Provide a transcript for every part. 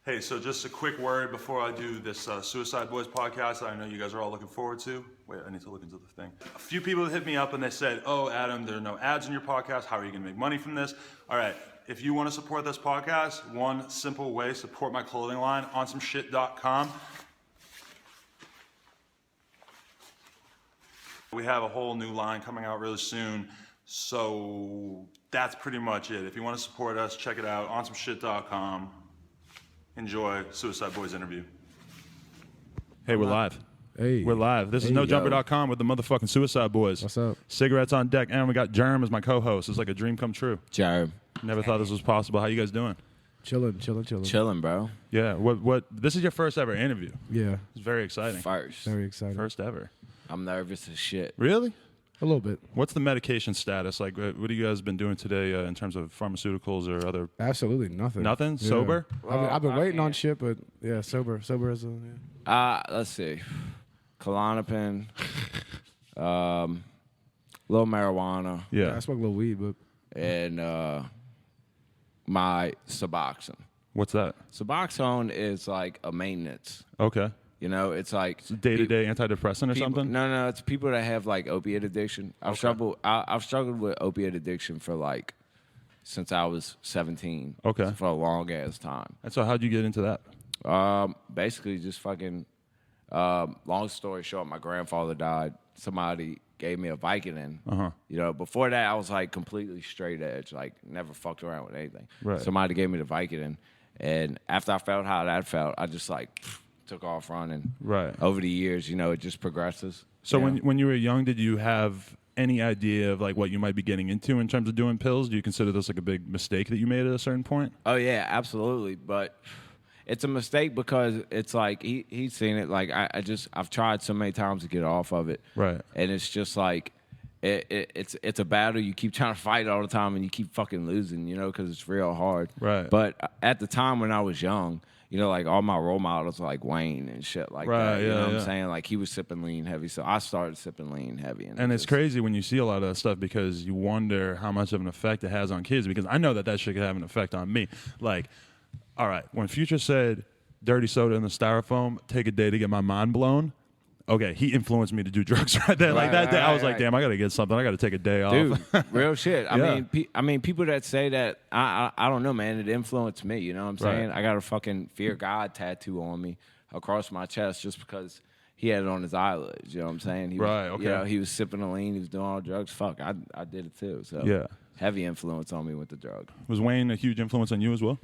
Hey, so just a quick word before I do this Suicide Boys podcast that I know you guys are all looking forward to. Wait, I need to look into the thing. A few people hit me up and they said, oh, Adam, there are no ads in your podcast. How are you going to make money from this? All right, if you want to support this podcast, one simple way, support my clothing line, onsomeshit.com. We have a whole new line coming out really soon. So that's pretty much it. If you want to support us, check it out, onsomeshit.com. Enjoy Suicide Boys interview. Hey, we're live. Hey. We're live. This is NoJumper.com with the motherfucking Suicide Boys. What's up? Cigarettes on deck. And we got Germ as my co-host. It's like a dream come true. Germ. Never thought this was possible. How you guys doing? Chilling. Chilling, bro. Yeah. What? This is your first ever interview. Yeah. It's very exciting. First. Very excited. First ever. I'm nervous as shit. Really? A little bit. What's the medication status? Like, what have you guys been doing today in terms of pharmaceuticals or other? Absolutely nothing. Nothing? Yeah. Sober? I've been waiting on shit, but yeah, sober as a yeah. Let's see. Klonopin, little marijuana, Yeah. I smoke a little weed, but and my Suboxone. What's that? Suboxone is like a maintenance. Okay. You know, it's like Day-to-day antidepressant or something? No, it's people that have like opiate addiction. I've struggled with opiate addiction for like since I was 17. Okay. So for a long ass time. And so how'd you get into that? Basically just fucking. Long story short, my grandfather died. Somebody gave me a Vicodin. You know, before that I was like completely straight edge, like never fucked around with anything. Right. Somebody gave me the Vicodin, and after I felt how that felt, I just like took off running. Right. Over the years, you know, it just progresses. So you know? when you were young, did you have any idea of like what you might be getting into in terms of doing pills? Do you consider this like a big mistake that you made at a certain point? Oh yeah, absolutely. But it's a mistake because it's like he's seen it. Like I've tried so many times to get off of it. Right. And it's just like it's a battle you keep trying to fight all the time and you keep fucking losing, you know, because it's real hard. Right. But at the time when I was young, you know, like all my role models were like Wayne and shit like that. You know what I'm saying? Like he was sipping lean heavy, so I started sipping lean heavy. And it's crazy when you see a lot of that stuff because you wonder how much of an effect it has on kids. Because I know that shit could have an effect on me. Like, all right, when Future said dirty soda in the styrofoam, take a day to get my mind blown. Okay, he influenced me to do drugs right there. Like that day, I was like, damn, I got to get something. I got to take a day off. Dude, real shit. Yeah. I mean, people that say that, I don't know, man. It influenced me. You know what I'm saying? Right. I got a fucking Fear God tattoo on me across my chest just because he had it on his eyelids. You know what I'm saying? He was, Right, okay. You know, he was sipping the lean. He was doing all drugs. Fuck, I did it too. So Yeah. heavy influence on me with the drug. Was Wayne a huge influence on you as well?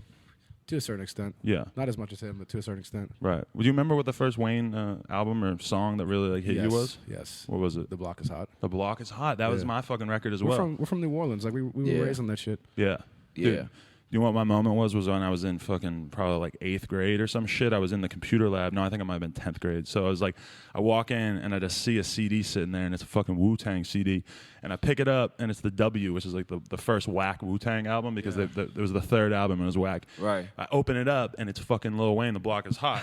to a certain extent. Yeah. Not as much as him, but to a certain extent. Right. Would you remember what the first Wayne album or song that really like hit you was? Yes. What was it? The Block is Hot. The Block is Hot. That was my fucking record as well. We're from New Orleans. Like we were raised on that shit. Yeah. Yeah. Dude, you know what my moment was when I was in fucking probably like 8th grade or some shit. I was in the computer lab. No, I think I might have been 10th grade. So I was like, I walk in and I just see a CD sitting there and it's a fucking Wu-Tang CD. And I pick it up and it's the W, which is like the first whack Wu-Tang album because it was the third album and it was whack. Right. I open it up and it's fucking Lil Wayne, The Block is Hot.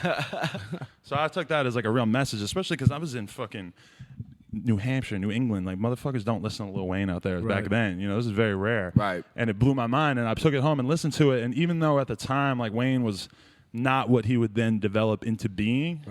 So I took that as like a real message, especially because I was in fucking New Hampshire, New England. Like, motherfuckers don't listen to Lil Wayne out there back then. You know, this is very rare. Right. And it blew my mind, and I took it home and listened to it. And even though at the time, like, Wayne was not what he would then develop into being,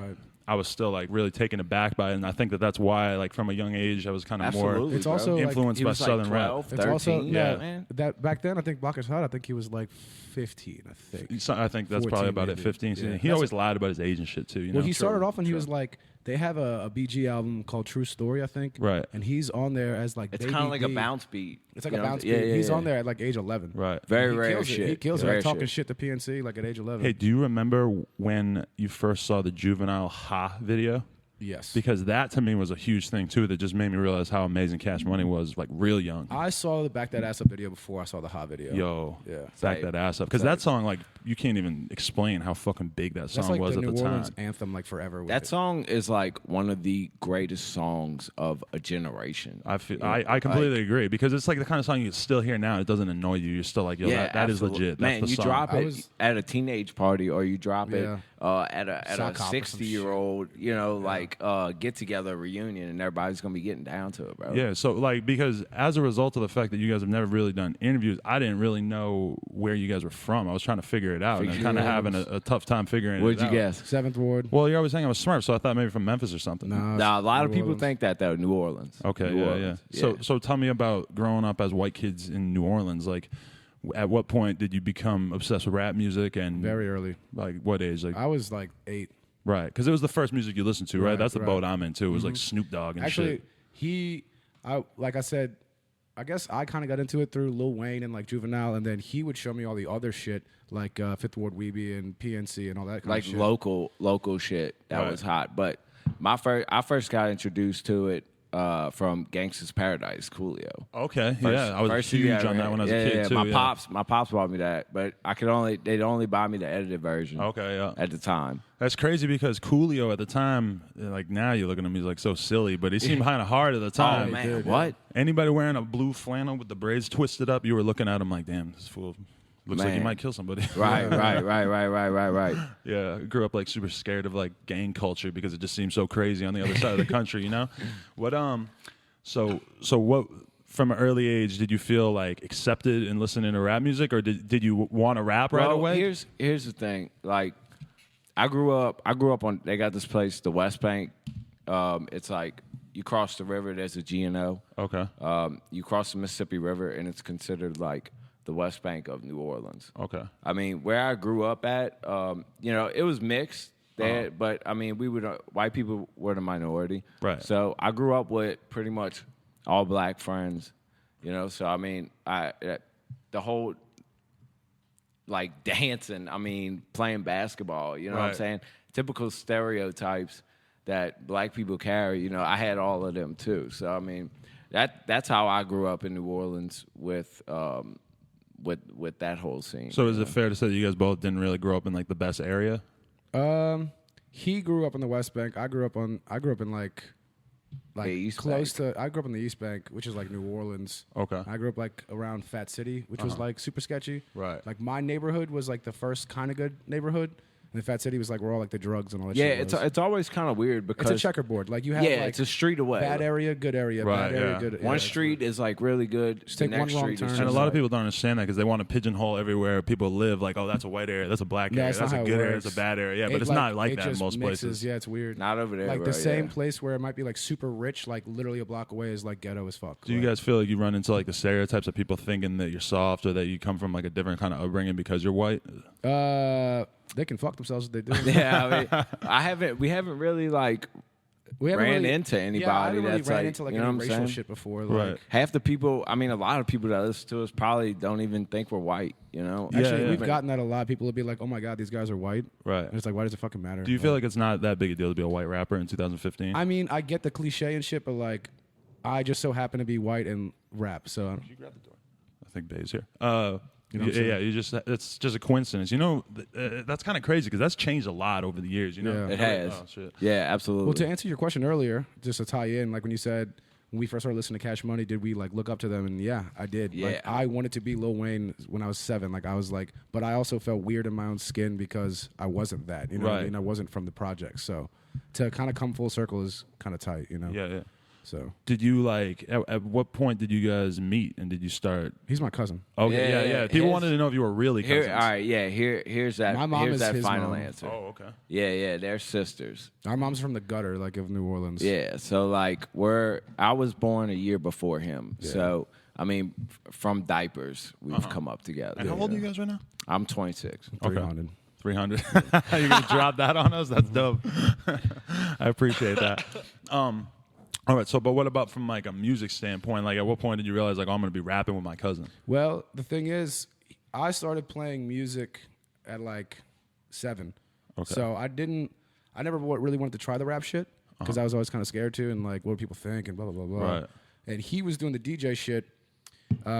I was still, like, really taken aback by it. And I think that's why, like, from a young age, I was kind of more It's also influenced by Southern rap. 12, 13, It's also man. that back then I think Block is Hot. I think he was like 15. I think. So I think that's 14 probably about maybe. it, 15. Yeah. He always lied about his age and shit, too. You know? Well, he started off when he was like, they have a BG album called True Story, I think. Right. And he's on there as like It's Baby kind of like a D. bounce beat. It's like you a know? bounce Yeah, beat. yeah, He's yeah. on there at like age 11. Right. Very He rare kills it. shit. He kills it. Rare Like, talking shit. shit to PNC like at age 11. Hey, do you remember when you first saw the Juvenile Ha video? Yes. Because that to me was a huge thing too. That just made me realize how amazing Cash Money was, like real young. I saw the Back That Ass Up video before I saw the Ha video. Yo, Yeah. back that ass up. Because that song, like, you can't even explain how fucking big that That's song like was the at New the Orleans time. anthem, like forever. With That it. song is like one of the greatest songs of a generation. I completely agree because it's like the kind of song you can still hear now. It doesn't annoy you. You're still like, yo, that is absolutely. legit. Man, That's the you song. drop it at a teenage party or you drop it at a Sock hop or some 60-year-old, you know, like get together reunion, and everybody's gonna be getting down to it, bro. Yeah, so like because as a result of the fact that you guys have never really done interviews, I didn't really know where you guys were from. I was trying to figure figure it out, and kind of having a tough time figuring What'd it you out. guess? Seventh Ward. Well, you're always saying I was Smurf, so I thought maybe from Memphis or something. Nah, a lot of New people Orleans. think that though. New Orleans. Okay, New yeah, Orleans. yeah. So tell me about growing up as white kids in New Orleans. Like, at what point did you become obsessed with rap music? And Very early. like, what age? Like, I was like 8. right, because it was the first music you listened to, right? Right, That's the right. boat I'm into. It was like Snoop Dogg and Actually, shit. like I said, I guess I kind of got into it through Lil Wayne and like Juvenile, and then he would show me all the other shit like Fifth Ward Weebie and PNC and all that kind Like of shit. local shit that Right. was hot. But I first got introduced to it from Gangsta's Paradise, Coolio. Okay, yeah, I was huge on that when I was a kid too. My yeah. pops bought me that, but they'd only buy me the edited version. Okay, yeah. At the time. That's crazy because Coolio at the time, like now you look at him, he's like so silly, but he seemed kind of hard at the time. Oh man, did, what? Anybody wearing a blue flannel with the braids twisted up, you were looking at him like, damn, this fool looks like he Man. might kill somebody. Right. Yeah, I grew up like super scared of like gang culture because it just seems so crazy on the other side of the country, you know? What so what from an early age did you feel like accepted in listening to rap music, or did you want to rap right Well, away? Here's the thing. Like, I grew up on. They got this place, the West Bank. It's like you cross the river. There's a G&O. Okay. You cross the Mississippi River, and it's considered like the West Bank of New Orleans. Okay. I mean, where I grew up at, it was mixed. But I mean, white people were the minority. Right. So I grew up with pretty much all black friends. So I mean, the whole like dancing. I mean, playing basketball. You know what I'm Right. saying? Typical stereotypes that black people carry. I had all of them too. So I mean, that's how I grew up in New Orleans with that whole scene. So is it fair to say that you guys both didn't really grow up in like the best area? He grew up in the West Bank. I grew up in like The East close to. I grew up in the East Bank, which is like New Orleans. Okay. I grew up like around Fat City, which was like super sketchy. Right. Like my neighborhood was like the first kind of good neighborhood, and Fat City was like where all like the drugs and all that. Yeah, shit was. it's always kind of weird because It's a checkerboard. Like you have like it's a street away. bad area, good area, Right, bad area, yeah. good. One yeah, street is like really good. Just the take one next wrong street turn. is And a just lot of like- people don't understand that because they want to pigeonhole everywhere people live. Like, oh, that's a white area, that's a black Yeah, area, it's that's not a how it good area, works. that's a bad area. Yeah, but It, it's not like it that in just most mixes. places. Yeah, it's weird. Not over there. Like bro, the same yeah. place where it might be like super rich, like literally a block away, is like ghetto as fuck. Do you guys feel like you run into like the stereotypes of people thinking that you're soft or that you come from like a different kind of upbringing because you're white? They can fuck themselves if they do. Yeah, I mean, we haven't really like We haven't ran really, into yeah, I anybody haven't really that's ran like, into like you know any what I'm racial saying? shit before. Right. Like, Half the people, I mean, a lot of people that listen to us probably don't even think we're white. actually, yeah. we've gotten that a lot. People will be like, "Oh my god, these guys are white," Right. and it's like, why does it fucking matter? Do you feel like it's not that big a deal to be a white rapper in 2015? I mean, I get the cliche and shit, but like, I just so happen to be white and rap. So you grab the door. I think Bay's here. You know what I'm yeah, saying? it's just a coincidence. That's kind of crazy because that's changed a lot over the years. Yeah. It has. Oh, shit. Yeah, absolutely. well, to answer your question earlier, just to tie in, like when you said when we first started listening to Cash Money, did we like look up to them? And yeah, I did. Yeah. Like, I wanted to be Lil Wayne when I was 7. Like I was like, but I also felt weird in my own skin because I wasn't that. You know what I Right. mean? I wasn't from the project. So to kind of come full circle is kind of tight. Yeah, yeah. So Did you like at what point did you guys meet and did you start? he's my cousin. Okay, yeah. People His- wanted to know if you were really cousins. Here, all right, yeah. Here's that. My mom here's is that his final mom. answer. Oh, okay. Yeah, they're sisters. Our mom's from the gutter, like of New Orleans. Yeah, so like I was born a year before him. So I mean, from diapers, we've come up together. And how old are you guys right now? I'm 26. 300. 300. You're gonna drop that on us? That's dope. I appreciate that. All right. So, but what about from like a music standpoint? Like, at what point did you realize like, oh, I'm gonna be rapping with my cousin? Well, the thing is, I started playing music at like 7. Okay. So I never really wanted to try the rap shit because I was always kind of scared to and like, what do people think and blah, blah, blah, blah. Right. And he was doing the DJ shit.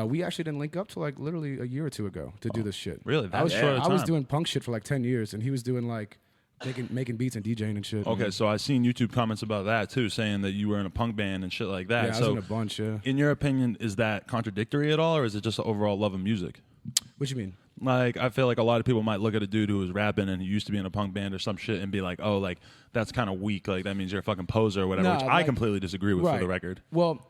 We actually didn't link up till like literally a year or two ago to do this shit. Really? That I was, short a I was time? doing punk shit for like 10 years and he was doing like making beats and DJing and shit. Okay. So I seen YouTube comments about that too, saying that you were in a punk band and shit like that. Yeah, I was so, in a bunch, yeah. in your opinion, is that contradictory at all, or is it just an overall love of music? What you mean? Like, I feel like a lot of people might look at a dude who was rapping and he used to be in a punk band or some shit and be like, oh, like, that's kind of weak. Like, that means you're a fucking poser or whatever, Nah, which I like- completely disagree with, for the record. Well,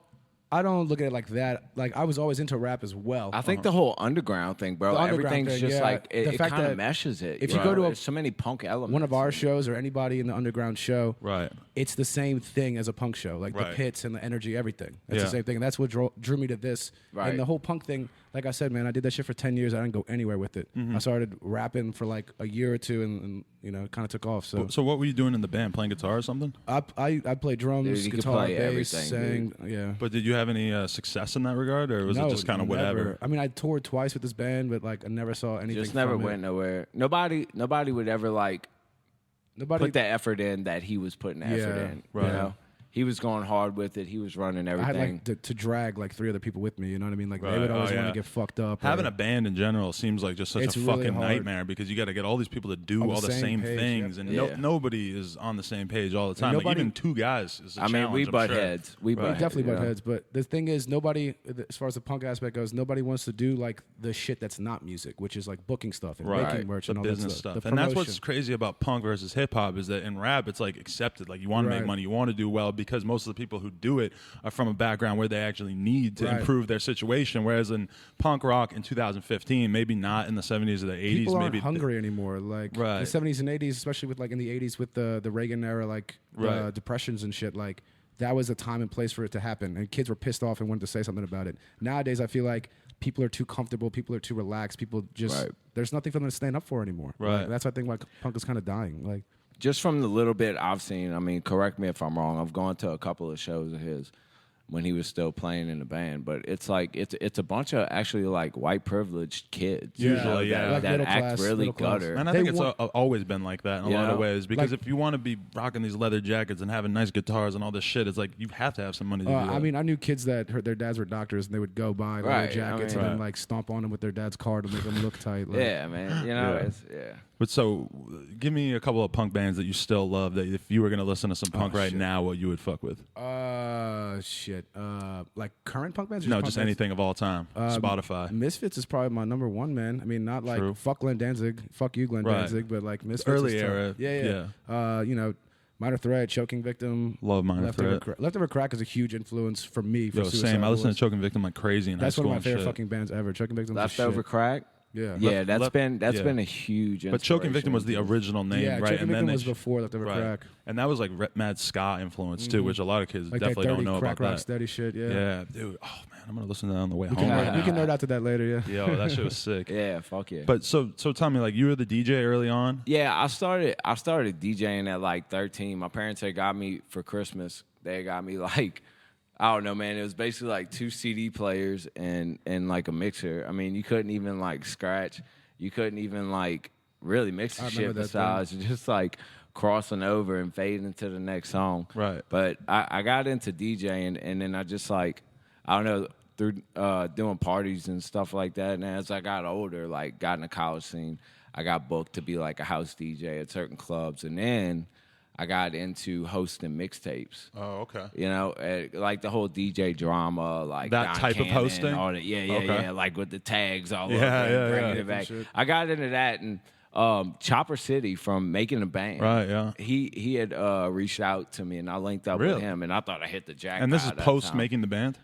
I don't look at it like that. Like I was always into rap as well. I think the whole underground thing, bro. The underground Everything's thing, just yeah. like The it fact kind of that meshes it. if you go to There's so many punk elements. one of our in it. shows or anybody in the underground show, Right. it's the same thing as a punk show. Like the Right. pits and the energy, everything. It's Yeah. the same thing. And that's what drew me to this. Right. And the whole punk thing, like I said, man, I did that shit for 10 years. I didn't go anywhere with it. Mm-hmm. I started rapping for like a year or two and you know, kind of took off. So So what were you doing in the band? Playing guitar or something? I play drums, Dude, you could guitar, play bass, everything, sang. Yeah. But did you have any success in that regard, or was it just kind of never. whatever? I mean, I toured twice with this band, but like I never saw anything. Just never from went it. nowhere. Nobody would ever like Nobody. put the effort in that he was putting effort Yeah, in. right. You know, he was going hard with it. He was running I everything. had like to drag like 3 other people with me. You know what I mean? Like Right. they would Oh, always want yeah. to get fucked up. Having or- a band in general seems like just such It's a really fucking hard. nightmare because you got to get all these people to do On the all the same same page, things, yep. and Yeah. nobody is on the same page all the time. Like nobody- even 2 guys is a I mean, challenge, we I'm butt sure. heads. We Right. butt We definitely butt you know? heads, but the thing is, nobody, as far as the punk aspect goes, nobody wants to do like the shit that's not music, which is like booking stuff and Right. making merch The and all business that stuff. stuff. The And that's promotion. what's crazy about punk versus hip hop is that in rap it's like accepted. Like you want to make Right. money, you want to do well because most of the people who do it are from a background where they actually need to Right. improve their situation. Whereas in punk rock in 2015, maybe not in the 70s or the 80s, People aren't maybe hungry anymore. Like Right. the 70s and 80s, especially with like in the 80s with the Reagan era, like Right. depressions and shit. Like that was a time and place for it to happen, and kids were pissed off and wanted to say something about it. Nowadays, I feel like people are too comfortable, people are too relaxed, people just Right. there's nothing for them to stand up for anymore. Right. Like, that's why I think like punk is kind of dying. Like Just from the little bit I've seen, I mean, correct me if I'm wrong. I've gone to a couple of shows of his when he was still playing in the band, but it's like it's a bunch of actually like white privileged kids. Yeah. Usually, yeah. that, Like that middle act class, really middle class. gutter. And I They think it's want- always been like that in a You lot of know? ways because Like- if you want to be rocking these leather jackets and having nice guitars and all this shit, it's like you have to have some money to do that. I mean, I knew kids that their dads were doctors, and they would go buy leather Right, I jackets mean- and then Right. like stomp on them with their dad's card to make them look tight. Like, Yeah, man. You know, Yeah. it's yeah. But so, give me a couple of punk bands that you still love. That if you were gonna listen to some punk right shit. now, what you would fuck with? Shit. Like current punk bands? Or No, punk just bands? anything of all time. Spotify. Misfits is probably my number one, man. I mean, not like True. fuck Glenn Danzig, fuck you, Glenn Right. Danzig, but like Misfits. Early is tough. era, Yeah. You know, Minor Threat, Choking Victim. Love Minor Threat. Leftover Crack is a huge influence for me. For Yo, Suicide same. I listened Boys. to Choking Victim like crazy in That's high one school of my and favorite shit. fucking bands ever. Choking Victim. Leftover crack. Yeah. Yeah, that's Left- been yeah. a huge. But Choking Victim was the inspiration. original name, Yeah, right? Choking and then Victim they was before Leftover right. Crack. And that was like mad ska influence too, which a lot of kids Like definitely that don't dirty know crack about rock that. steady shit. Yeah. Yeah, dude. Oh man, I'm gonna listen to that on the way We home can, right we can now. nerd out to that later. Yeah. Yo, that shit was sick. Yeah, fuck yeah. But so tell me, like, you were the DJ early on. Yeah, I started DJing at like 13. My parents had got me for Christmas. They got me like, I don't know, man. It was basically like 2 CD players and like a mixer. I mean, you couldn't even like scratch. You couldn't even like really mix the I shit remember that besides just like crossing over and fading into the next song. Right. But I got into DJing and then I just like, I don't know, through doing parties and stuff like that. And as I got older, like got in the college scene, I got booked to be like a house DJ at certain clubs. And then I got into hosting mixtapes. Oh, okay. You know, like the whole DJ drama, like That Don type of Cannon, hosting? all that. Yeah, Okay. yeah, like with the tags all Yeah, over, yeah, and bringing yeah. it back. Shit. I got into that, and Chopper City from Making a Band. Right, yeah. He had reached out to me, and I linked up Really? with him, and I thought I hit the jackpot. And this is that post time. making the band.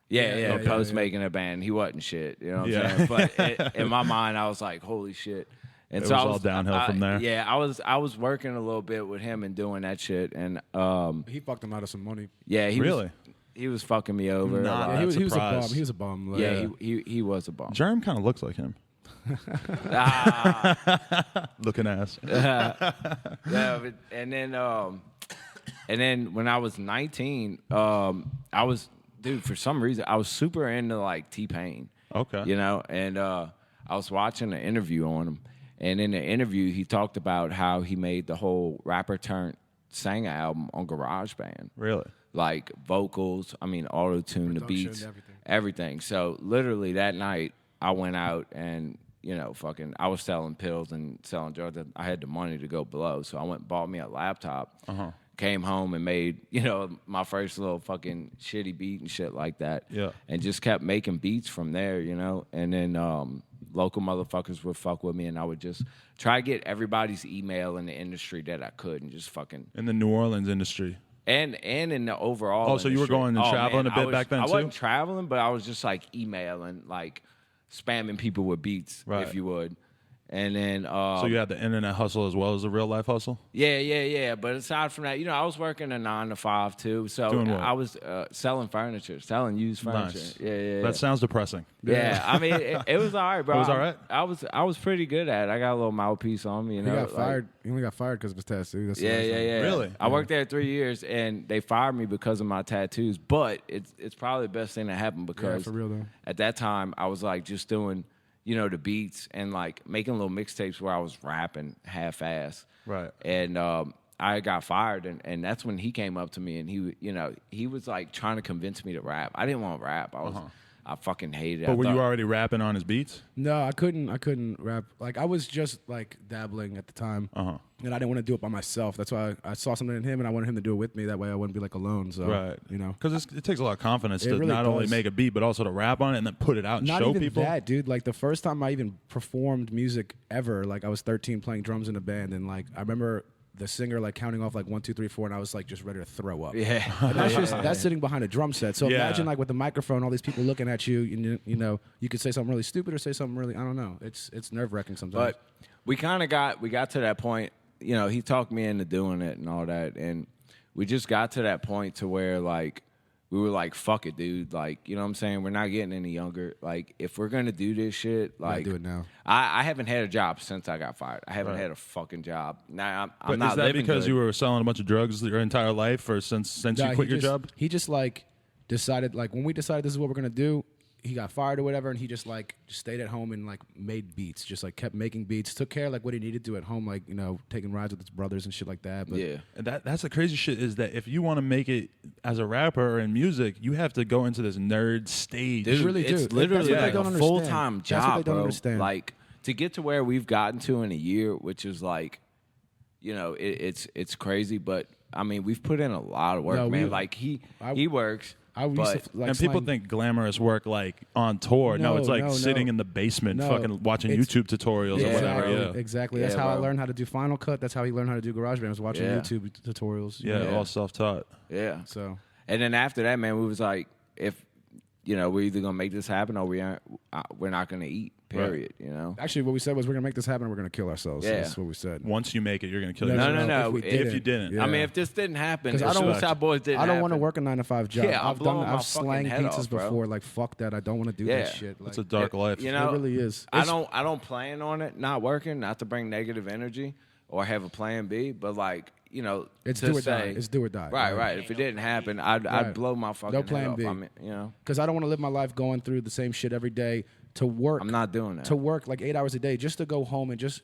Yeah, Yeah, post yeah. Making a Band. He wasn't shit. You know what Yeah. I'm saying? But in my mind, I was like, holy shit. And It so was I all downhill from there. Yeah, I was working a little bit with him and doing that shit, and He fucked them out of some money. yeah, Really? he was fucking me over. Not a lot. Yeah, he was a surprised. bum. He was a bum. Like, Yeah, he was a bum. Jerm kind of looks like him. Looking ass. Yeah, but, and then when I was 19, I was for some reason I was super into like T-Pain. Okay. You know, and I was watching an interview on him, and in the interview he talked about how he made the whole rapper turned singer album on GarageBand. Really? Like vocals, I mean auto-tune, the Production, beats, everything. everything. So literally that night I went out and, you know, I was selling pills and selling drugs. I had the money to go blow. So I went and bought me a laptop, came home and made, you know, my first little fucking shitty beat and shit like that. Yeah. And just kept making beats from there, you know. And then local motherfuckers would fuck with me, and I would just try to get everybody's email in the industry that I could and just fucking In the New Orleans industry. And in the overall. Oh, so you were industry. going and traveling a bit back then, I too? wasn't traveling, but I was just like emailing, like spamming people with beats, Right. if you would. And then So you had the internet hustle as well as the real life hustle? yeah. But aside from that, I was working a 9 to 5 too. So Doing what? I was selling furniture, selling used furniture. Nice. Yeah. That sounds depressing. Yeah, I mean, it was all right, bro. It was all right? I was pretty good at it. I got a little mouthpiece on me. He got fired. He only got fired because of his tattoo. That's Yeah. Really? I worked there 3 years, and they fired me because of my tattoos. But it's probably the best thing that happened because for real though. at that time I was like just doing, the beats and like making little mixtapes where I was rapping half-ass. Right. And I got fired, and that's when he came up to me, and he was like trying to convince me to rap. I didn't want to rap. I fucking hated it. But I were you thought- already rapping on his beats? No, I couldn't rap. Like I was just like dabbling at the time, and I didn't want to do it by myself. That's why I saw something in him, and I wanted him to do it with me. That way, I wouldn't be like alone. So, Right. because Because it takes a lot of confidence to really not only does. make a beat, but also to rap on it and then put it out and not show even people. that, dude. Like the first time I even performed music ever, like I was 13 playing drums in a band, and like I remember the singer like counting off like 1, 2, 3, 4, and I was like just ready to throw up. Yeah. And that's sitting behind a drum set. So Yeah. imagine like with the microphone, all these people looking at you. You could say something really stupid or say something really, I don't know. It's nerve wracking sometimes. But we kind of got to that point. He talked me into doing it and all that, and we just got to that point to where like we were like, fuck it, dude. Like, you know what I'm saying? We're not getting any younger. Like, if we're gonna do this shit, like, do it now. I haven't had a job since I got fired. I haven't Right. had a fucking job. Now I'm But not is that living because good. you were selling a bunch of drugs your entire life, or since Nah, you quit your job? He just like decided, like when we decided this is what we're gonna do, he got fired or whatever, and he just stayed at home and like made beats, just like kept making beats, took care of like what he needed to at home, like taking rides with his brothers and shit like that. But Yeah. And that's the crazy shit is that if you want to make it as a rapper or in music, you have to go into this nerd stage. Dude, really do. it's That's literally what they like don't a understand. full-time That's what job, they don't bro. understand. Like, to get to where we've gotten to in a year, which is like, it's crazy, but I mean, we've put in a lot of work, No, man. we- Like he I- works, I used but to like And people slang- think glamorous work like on tour. No, No, it's like no, sitting no. in the basement, No, fucking watching it's- YouTube tutorials or whatever. Exactly, Yeah, exactly. Yeah, That's how I bro. learned how to do Final Cut. That's how he learned how to do GarageBand. I was watching Yeah. YouTube tutorials. yeah, all self-taught. yeah. So And then after that, man, we was like, if we're either gonna make this happen or we're not gonna eat. Period. actually, what we said was we're gonna make this happen. We're gonna kill ourselves. Yeah. That's what we said. Once you make it, you're gonna kill No, yourself. No. If, we If you didn't. yeah. I mean, if this didn't happen, 'Cause if I don't- Suicide Boys didn't I don't want to happen, work a 9 to 5 job. Yeah, I'm blowing my I've fucking slanged head pizzas off, bro. before. Like fuck that. I don't want to do Yeah. that shit. Like, It's a dark life. You know, it really is. I It's- don't plan on it not working, not to bring negative energy or have a plan B, but like It's to do or say, die. It's do or die. Right. If it didn't happen, I'd Right. blow my fucking No plan head off. B. I mean, Because I don't want to live my life going through the same shit every day to work. I'm not doing that. To work like 8 hours a day just to go home and just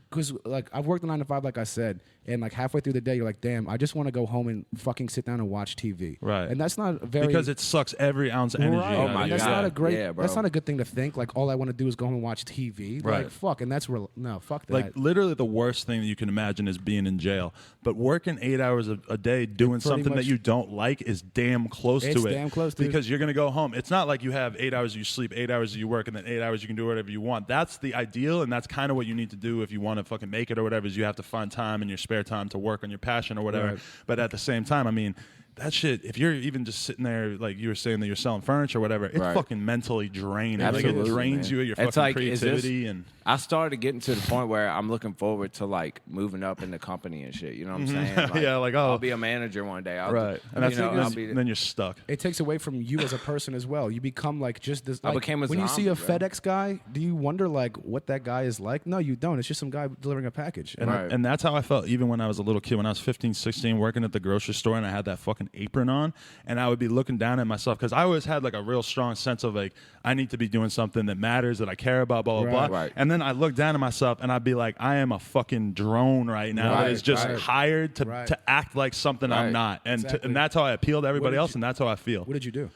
because like I've worked a 9 to 5 like I said, and like halfway through the day you're like, damn, I just want to go home and fucking sit down and watch TV. Right. And that's not very Because it sucks every ounce of energy. Right. out Oh of my and you. that's God. not a great. Yeah, bro. That's not a good thing to think. Like all I want to do is go home and watch TV. Right. Like fuck, and that's real. No, fuck that. Like literally the worst thing that you can imagine is being in jail. But working 8 hours a day doing Pretty something that much- you don't like is damn close It's to it. damn close, dude. Because you're gonna go home. It's not like you have 8 hours you sleep, 8 hours you work, and then 8 hours you can do whatever you want. That's the ideal, and that's kind of what you need to do if you want to fucking make it or whatever. Is you have to find time in your spare time to work on your passion or whatever. Right. But at the same time, I mean, that shit, if you're even just sitting there, like you were saying that you're selling furniture or whatever, it's Right. fucking mentally draining. Absolutely, like it drains man. you of your It's fucking like, is this- creativity and I started getting to the point where I'm looking forward to like moving up in the company and shit. You know what I'm saying? Like, Yeah, like, oh. I'll be a manager one day. I'll right. And that's I'll be. then you're stuck. it takes away from you as a person as well. You become like just this. Like, became a when you see a zombie, bro. FedEx guy, do you wonder like what that guy is like? No, you don't. It's just some guy delivering a package. And, Right. and that's how I felt even when I was a little kid. When I was 15, 16, working at the grocery store and I had that fucking apron on, and I would be looking down at myself because I always had like a real strong sense of like, I need to be doing something that matters, that I care about, blah, blah, Right. blah. Right. And then I look down at myself and I'd be like, I am a fucking drone right now that Right, is just right. hired to, Right. to act like something I'm Right. not. And, Exactly. and that's how I appeal to everybody did else, you- and that's how I feel. What did you do?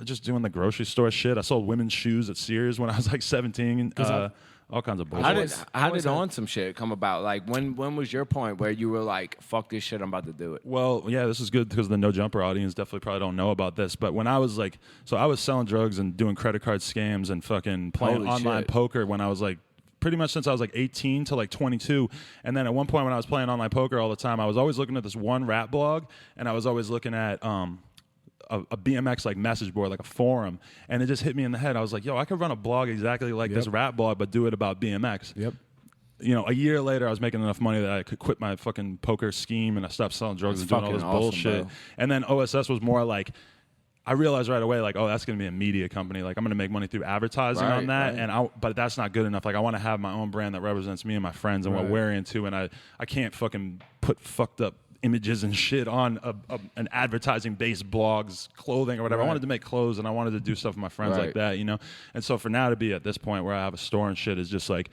Just doing the grocery store shit. I sold women's shoes at Sears when I was like 17. All kinds of bullshit. How did on some shit come about? Like when was your point where you were like, fuck this shit, I'm about to do it? Well, yeah, this is good because the No Jumper audience definitely probably don't know about this. But when I was like, so I was selling drugs and doing credit card scams and fucking playing Holy online shit. poker when I was like pretty much since I was like 18 to like 22. And then at one point when I was playing online poker all the time, I was always looking at this one rap blog, and I was always looking at a BMX like message board, like a forum, and it just hit me in the head. I was like, yo, I could run a blog exactly like this rap blog, but do it about BMX. Yep. You know, a year later, I was making enough money that I could quit my fucking poker scheme, and I stopped selling drugs and doing all this bullshit. Bro. And then OSS was more like, I realized right away, like, oh, that's going to be a media company. Like, I'm going to make money through advertising on that. Right. But that's not good enough. Like, I want to have my own brand that represents me and my friends and what we're into. And I can't fucking put fucked up images and shit on an advertising-based blog's clothing or whatever. I wanted to make clothes, and I wanted to do stuff with my friends like that, you know? And so for now to be at this point where I have a store and shit is just like,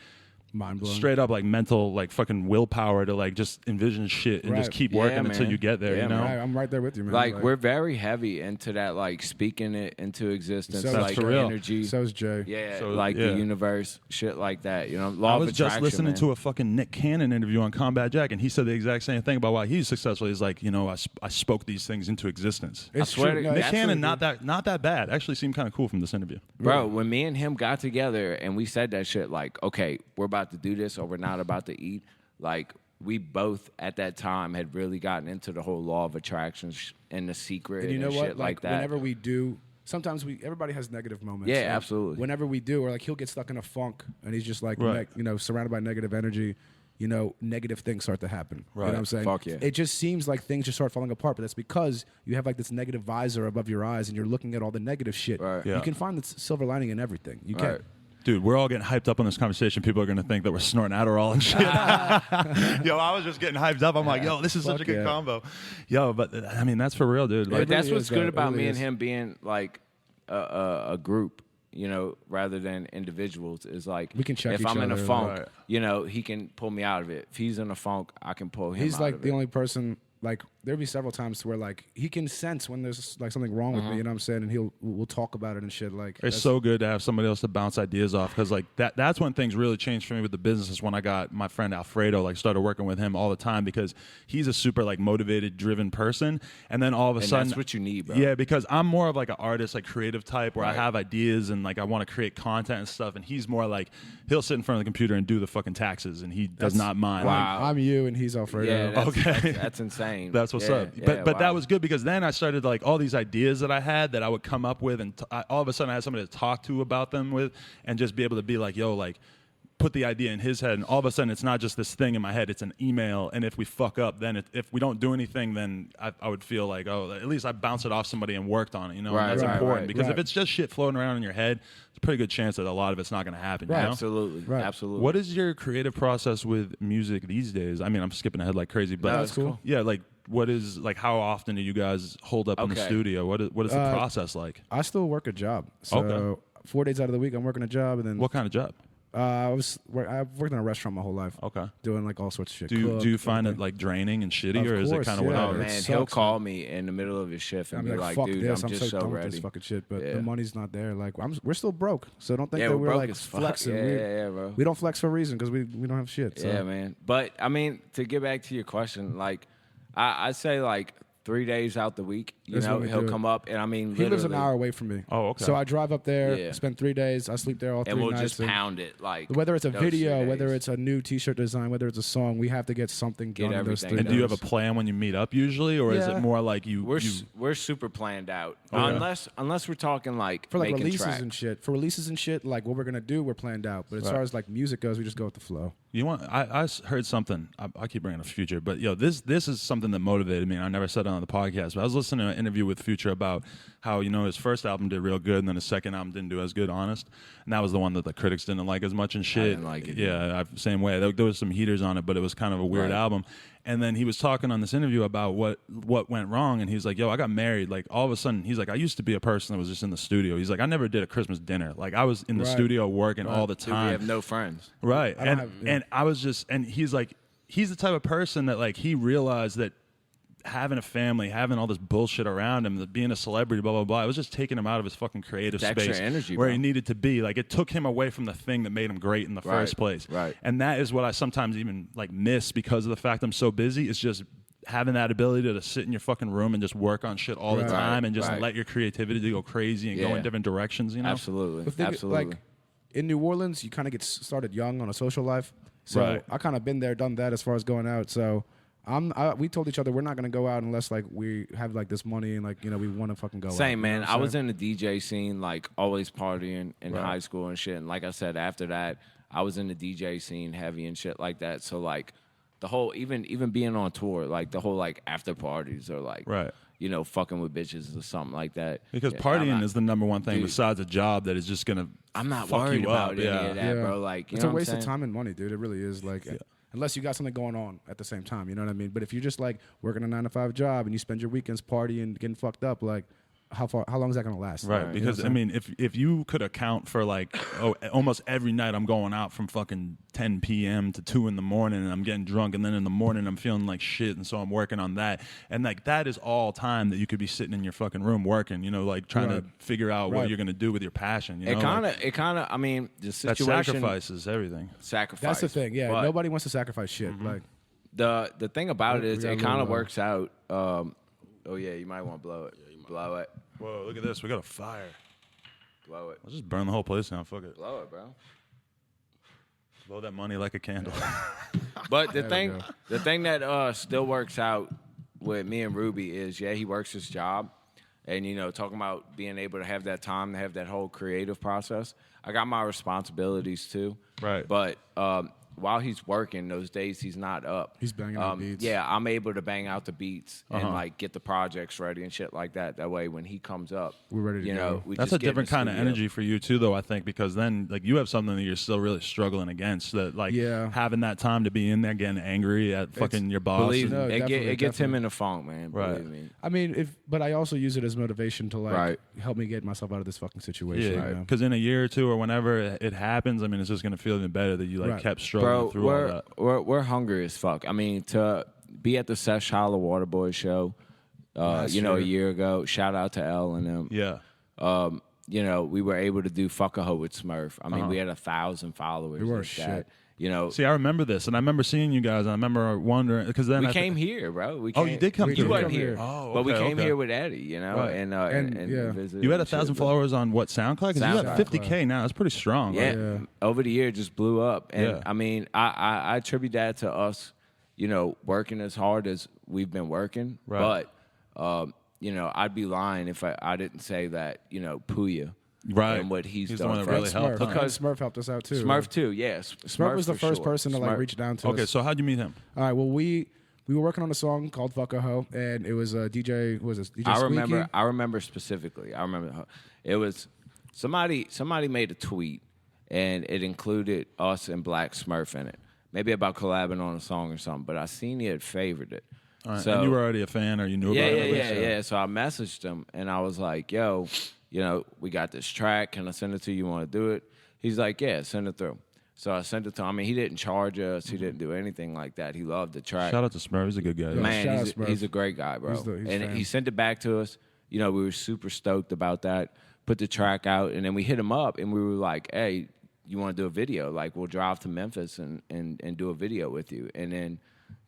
mind-blowing. Straight up like mental, like fucking willpower to like just envision shit and just keep working until you get there. You know, I'm right there with you, man. Like we're very heavy into that, like speaking it into existence, So like for real. energy. So's Jay. Yeah, So, like yeah. the universe, shit like that. You know, law I of was just attraction, listening man. to a fucking Nick Cannon interview on Combat Jack, and he said the exact same thing about why he's successful. He's like, you know, I spoke these things into existence. It's swear true. to- No, Nick it's Cannon, really not that bad. Actually, seemed kind of cool from this interview. Bro, when me and him got together and we said that shit, like, okay, we're about to do this or we're not about to eat, like, we both at that time had really gotten into the whole law of attraction and the secret And you know and what? shit like that. Whenever we do, sometimes everybody has negative moments. Yeah, And absolutely. Whenever we do, or like he'll get stuck in a funk and he's just like, Right. you know, surrounded by negative energy, you know, negative things start to happen. You know what I'm saying? Fuck yeah. It just seems like things just start falling apart, but that's because you have like this negative visor above your eyes and you're looking at all the negative shit. Right. Yeah. You can find the silver lining in everything. You can. Right. Dude, we're all getting hyped up on this conversation. People are going to think that we're snorting Adderall and shit. Yo, I was just getting hyped up. I'm like, yo, this is such a Fuck good yeah. combo. Yo, but I mean, that's for real, dude. But Like, that's really what's is, good though. It about really me is. and him being like a group, you know, rather than individuals. Is like We can check if each I'm in a other. funk, Right. you know, he can pull me out of it. If he's in a funk, I can pull him. He's out like of the it. only person. Like there'll be several times where like he can sense when there's like something wrong with me. You know what I'm saying? And we'll talk about it and shit. Like it's that's- so good to have somebody else to bounce ideas off, because like that's when things really changed for me with the business, is when I got my friend Alfredo, like started working with him all the time, because he's a super like motivated, driven person. And then all of a And sudden, that's what you need, bro. Yeah, because I'm more of like an artist, like creative type, where I Right. have ideas and like I want to create content and stuff, and he's more like he'll sit in front of the computer and do the fucking taxes, and he does not mind. Wow. I'm you and he's Alfredo. Yeah, that's, Okay. that's insane. That's what's Yeah, up. yeah, But wow. that was good, because then I started like all these ideas that I had that I would come up with, and all of a sudden I had somebody to talk to about them with, and just be able to be like, yo, like put the idea in his head, and all of a sudden it's not just this thing in my head, it's an email. And if we fuck up, then if we don't do anything, then I would feel like, oh, at least I bounced it off somebody and worked on it, you know? Right, And that's right, important, right, because if right. it's just shit floating around in your head, it's a pretty good chance that a lot of it's not going to happen. Right. You know? Absolutely, Right. absolutely. What is your creative process with music these days? I mean, I'm skipping ahead like crazy, but No, that's cool. Yeah, like what is like how often do you guys hold up in the Okay. studio? What is the process like? I still work a job. So Okay. 4 days out of the week I'm working a job, and then What kind of job? I've worked in a restaurant my whole life. Okay. Doing like all sorts of shit. Do you Cook, find it everything. like draining and shitty, Of or is it course, kind of yeah. Oh whatever? man, It he'll sucks, call me in the middle of his shift and I'm be like, like, fuck dude, this. I'm just so done with ready. this fucking shit. But Yeah. the money's not there. Like we're still broke. So don't think Yeah, that we're we're broke like as fuck. flexing. Yeah, we, yeah, bro. we don't flex for a reason because we don't have shit. So. Yeah, man. But I mean, to get back to your question, like I'd say like 3 days out the week, you That's know, when we he'll do it. come up, and I mean, He lives an literally- hour away from me. Oh, okay. So I drive up there, Yeah. spend 3 days. I sleep there all 3 and we'll nights. just and pound it, like whether it's a those 3 video, whether days. it's a new T-shirt design, whether it's a song, we have to get something Get done in those everything 3 And days. do you have a plan when you meet up usually, or is Yeah. it more like you? we're super planned out, Okay. unless we're talking like for like making releases tracks. and shit. For releases and shit, like what we're gonna do, we're planned out. But as far as like music goes, we just go with the flow. You want? Heard something. I keep bringing up Future, but yo, this is something that motivated me. And I never said it on the podcast, but I was listening to an interview with Future about how, you know, his first album did real good, and then his second album didn't do as good, Honest. And that was the one that the critics didn't like as much and shit. didn't like it. Yeah, same way. There was some heaters on it, but it was kind of a weird Right. album. And then he was talking on this interview about what went wrong, and he's like, yo, I got married. Like all of a sudden, he's like, I used to be a person that was just in the studio. He's like, I never did a Christmas dinner. Like I was in the Right. studio working all the Dude, we time. have no friends. Right. I don't have- yeah. And I was just, and he's like, he's the type of person that like he realized that having a family, having all this bullshit around him, that being a celebrity, blah, blah, blah, it was just taking him out of his fucking creative It's extra space energy, where bro. he needed to be. Like it took him away from the thing that made him great in the Right, first place. right. And that is what I sometimes even like miss because of the fact I'm so busy. It's just having that ability to sit in your fucking room and just work on shit all the Right, time and just right. let your creativity go crazy and go Yeah. in different directions, you know? Absolutely, But think, absolutely. Like, in New Orleans, you kind of get started young on a social life. So Right. I kind of been there, done that as far as going out. So we told each other we're not gonna go out unless like we have like this money and like we want to fucking go out. Same, man. You know what I I'm was saying? in the DJ scene, like always partying in Right. high school and shit. And like I said, after that, I was in the DJ scene heavy and shit like that. So like the whole even being on tour, like the whole like after parties or like Right. fucking with bitches or something like that. Because Yeah, partying is the number one thing Dude. besides a job that is just gonna I'm not fuck worried you about up. any Yeah. of that, bro. Like you it's know a waste what I'm of saying? time and money, dude. It really is. Like, unless you got something going on at the same time, you know what I mean. But if you're just like working a 9-to-5 job and you spend your weekends partying, getting fucked up, like how long is that gonna last? Right, You know because what I I'm mean, if you could account for like, almost every night I'm going out from fucking 10 p.m. to 2 in the morning, and I'm getting drunk, and then in the morning I'm feeling like shit, and so I'm working on that, and like that is all time that you could be sitting in your fucking room working, like trying Right. to figure out what Right. you're gonna do with your passion. You know? It kind of. I mean, the that situation sacrifices everything. sacrifice. That's the thing. Yeah, But nobody wants to sacrifice shit. Mm-hmm. Like, the thing about it We is, got a it kind of little, works out. Oh yeah, you might want to blow it. Blow it. Whoa, look at this, we got a fire. Blow it. Let's just burn the whole place down. Fuck it. Blow it, bro. Blow that money like a candle. But the we thing, go. the thing that still works out with me and Ruby is, he works his job, and talking about being able to have that time to have that whole creative process. I got my responsibilities too, Right. But while he's working, those days he's not up. He's banging out beats. Yeah, I'm able to bang out the beats and like get the projects ready and shit like that. That way, when he comes up, We're ready to go. we That's just a get in different the kind of studio. energy for you too, though. I think because then, like, you have something that you're still really struggling against. That, like, Yeah. having that time to be in there getting angry at fucking your boss. Believe No, me, it definitely, gets him definitely. in the funk, man. Right. Believe me. I mean, but I also use it as motivation to like Right. help me get myself out of this fucking situation. Yeah, you know? because in a year or two or whenever it happens, I mean, it's just gonna feel even better that you like Right. kept struggling Bro, through all that. we're hungry as fuck. I mean, to be at the Sesh Holla Waterboy show, Last a year. year ago. Shout out to L and them. Yeah, We were able to do Fuck a Hoe with Smurf. I mean, Uh-huh. we had 1,000 followers. We were like shit. that. see, I remember this, and I remember seeing you guys, and I remember wondering because then We I came here, bro. We Oh, came, you did come We through. You did wasn't come here. here. Oh, But we okay, came okay. here with Eddie, Right. and yeah. visited You had and shit. 1,000 followers on what, SoundCloud? Because you got SoundCloud. 50K now. That's pretty strong. Yeah. Right? Yeah. Over the year, it just blew up. And Yeah. I mean, I attribute that to us, working as hard as we've been working. Right. But, I'd be lying if I didn't say that, Puya. Right. And what he's the done one that for really us. helped. Smurf. Huh? Because- Smurf helped us out too. Smurf right? too, yeah. Smurf was the for first sure. person to like Smurf- reach down to Okay, us. so how'd you meet him? All right. Well, we were working on a song called "Fuck a Hoe," and it was DJ. Who was this? DJ I Squeaky? remember. I remember specifically. I remember it was somebody made a tweet, and it included us and Black Smurf in it. Maybe about collabing on a song or something. But I seen he had favored it. All right, So and you were already a fan, or you knew yeah, about yeah, it? yeah, yeah. So I messaged him, and I was like, "Yo, we got this track. Can I send it to you? You want to do it?" He's like, "Yeah, send it through." So I sent it to him. I mean, he didn't charge us. He didn't do anything like that. He loved the track. Shout out to Smurf. He's a good guy. Yeah. Shout Man, out he's Smurf. he's a great guy, bro. He's and fan. he sent it back to us. We were super stoked about that. Put the track out, and then we hit him up, and we were like, "Hey, you want to do a video? Like, we'll drive to Memphis and do a video with you." And then,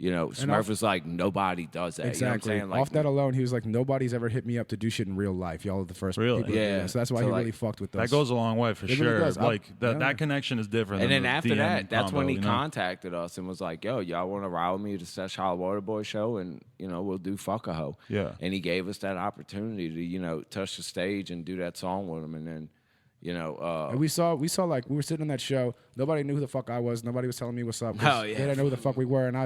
Smurf off- was like, "Nobody does that." Exactly. You know what I'm saying? Like, Off that alone, he was like, "Nobody's ever hit me up to do shit in real life. Y'all are the first Really? people." to do Yeah. that." So that's why So, he like, really fucked with us. That goes a long way for It really sure. does. Like that, Yeah. that connection is different. And than then the after DM that, that's combo, when he you know? contacted us and was like, "Yo, y'all want to ride with me to Sesh Holla Waterboy show, and we'll do Fuck a Hoe." Yeah. And he gave us that opportunity to touch the stage and do that song with him, and then And we saw like we were sitting on that show. Nobody knew who the fuck I was. Nobody was telling me what's up. 'cause Oh, yeah. They didn't know who the fuck we were, and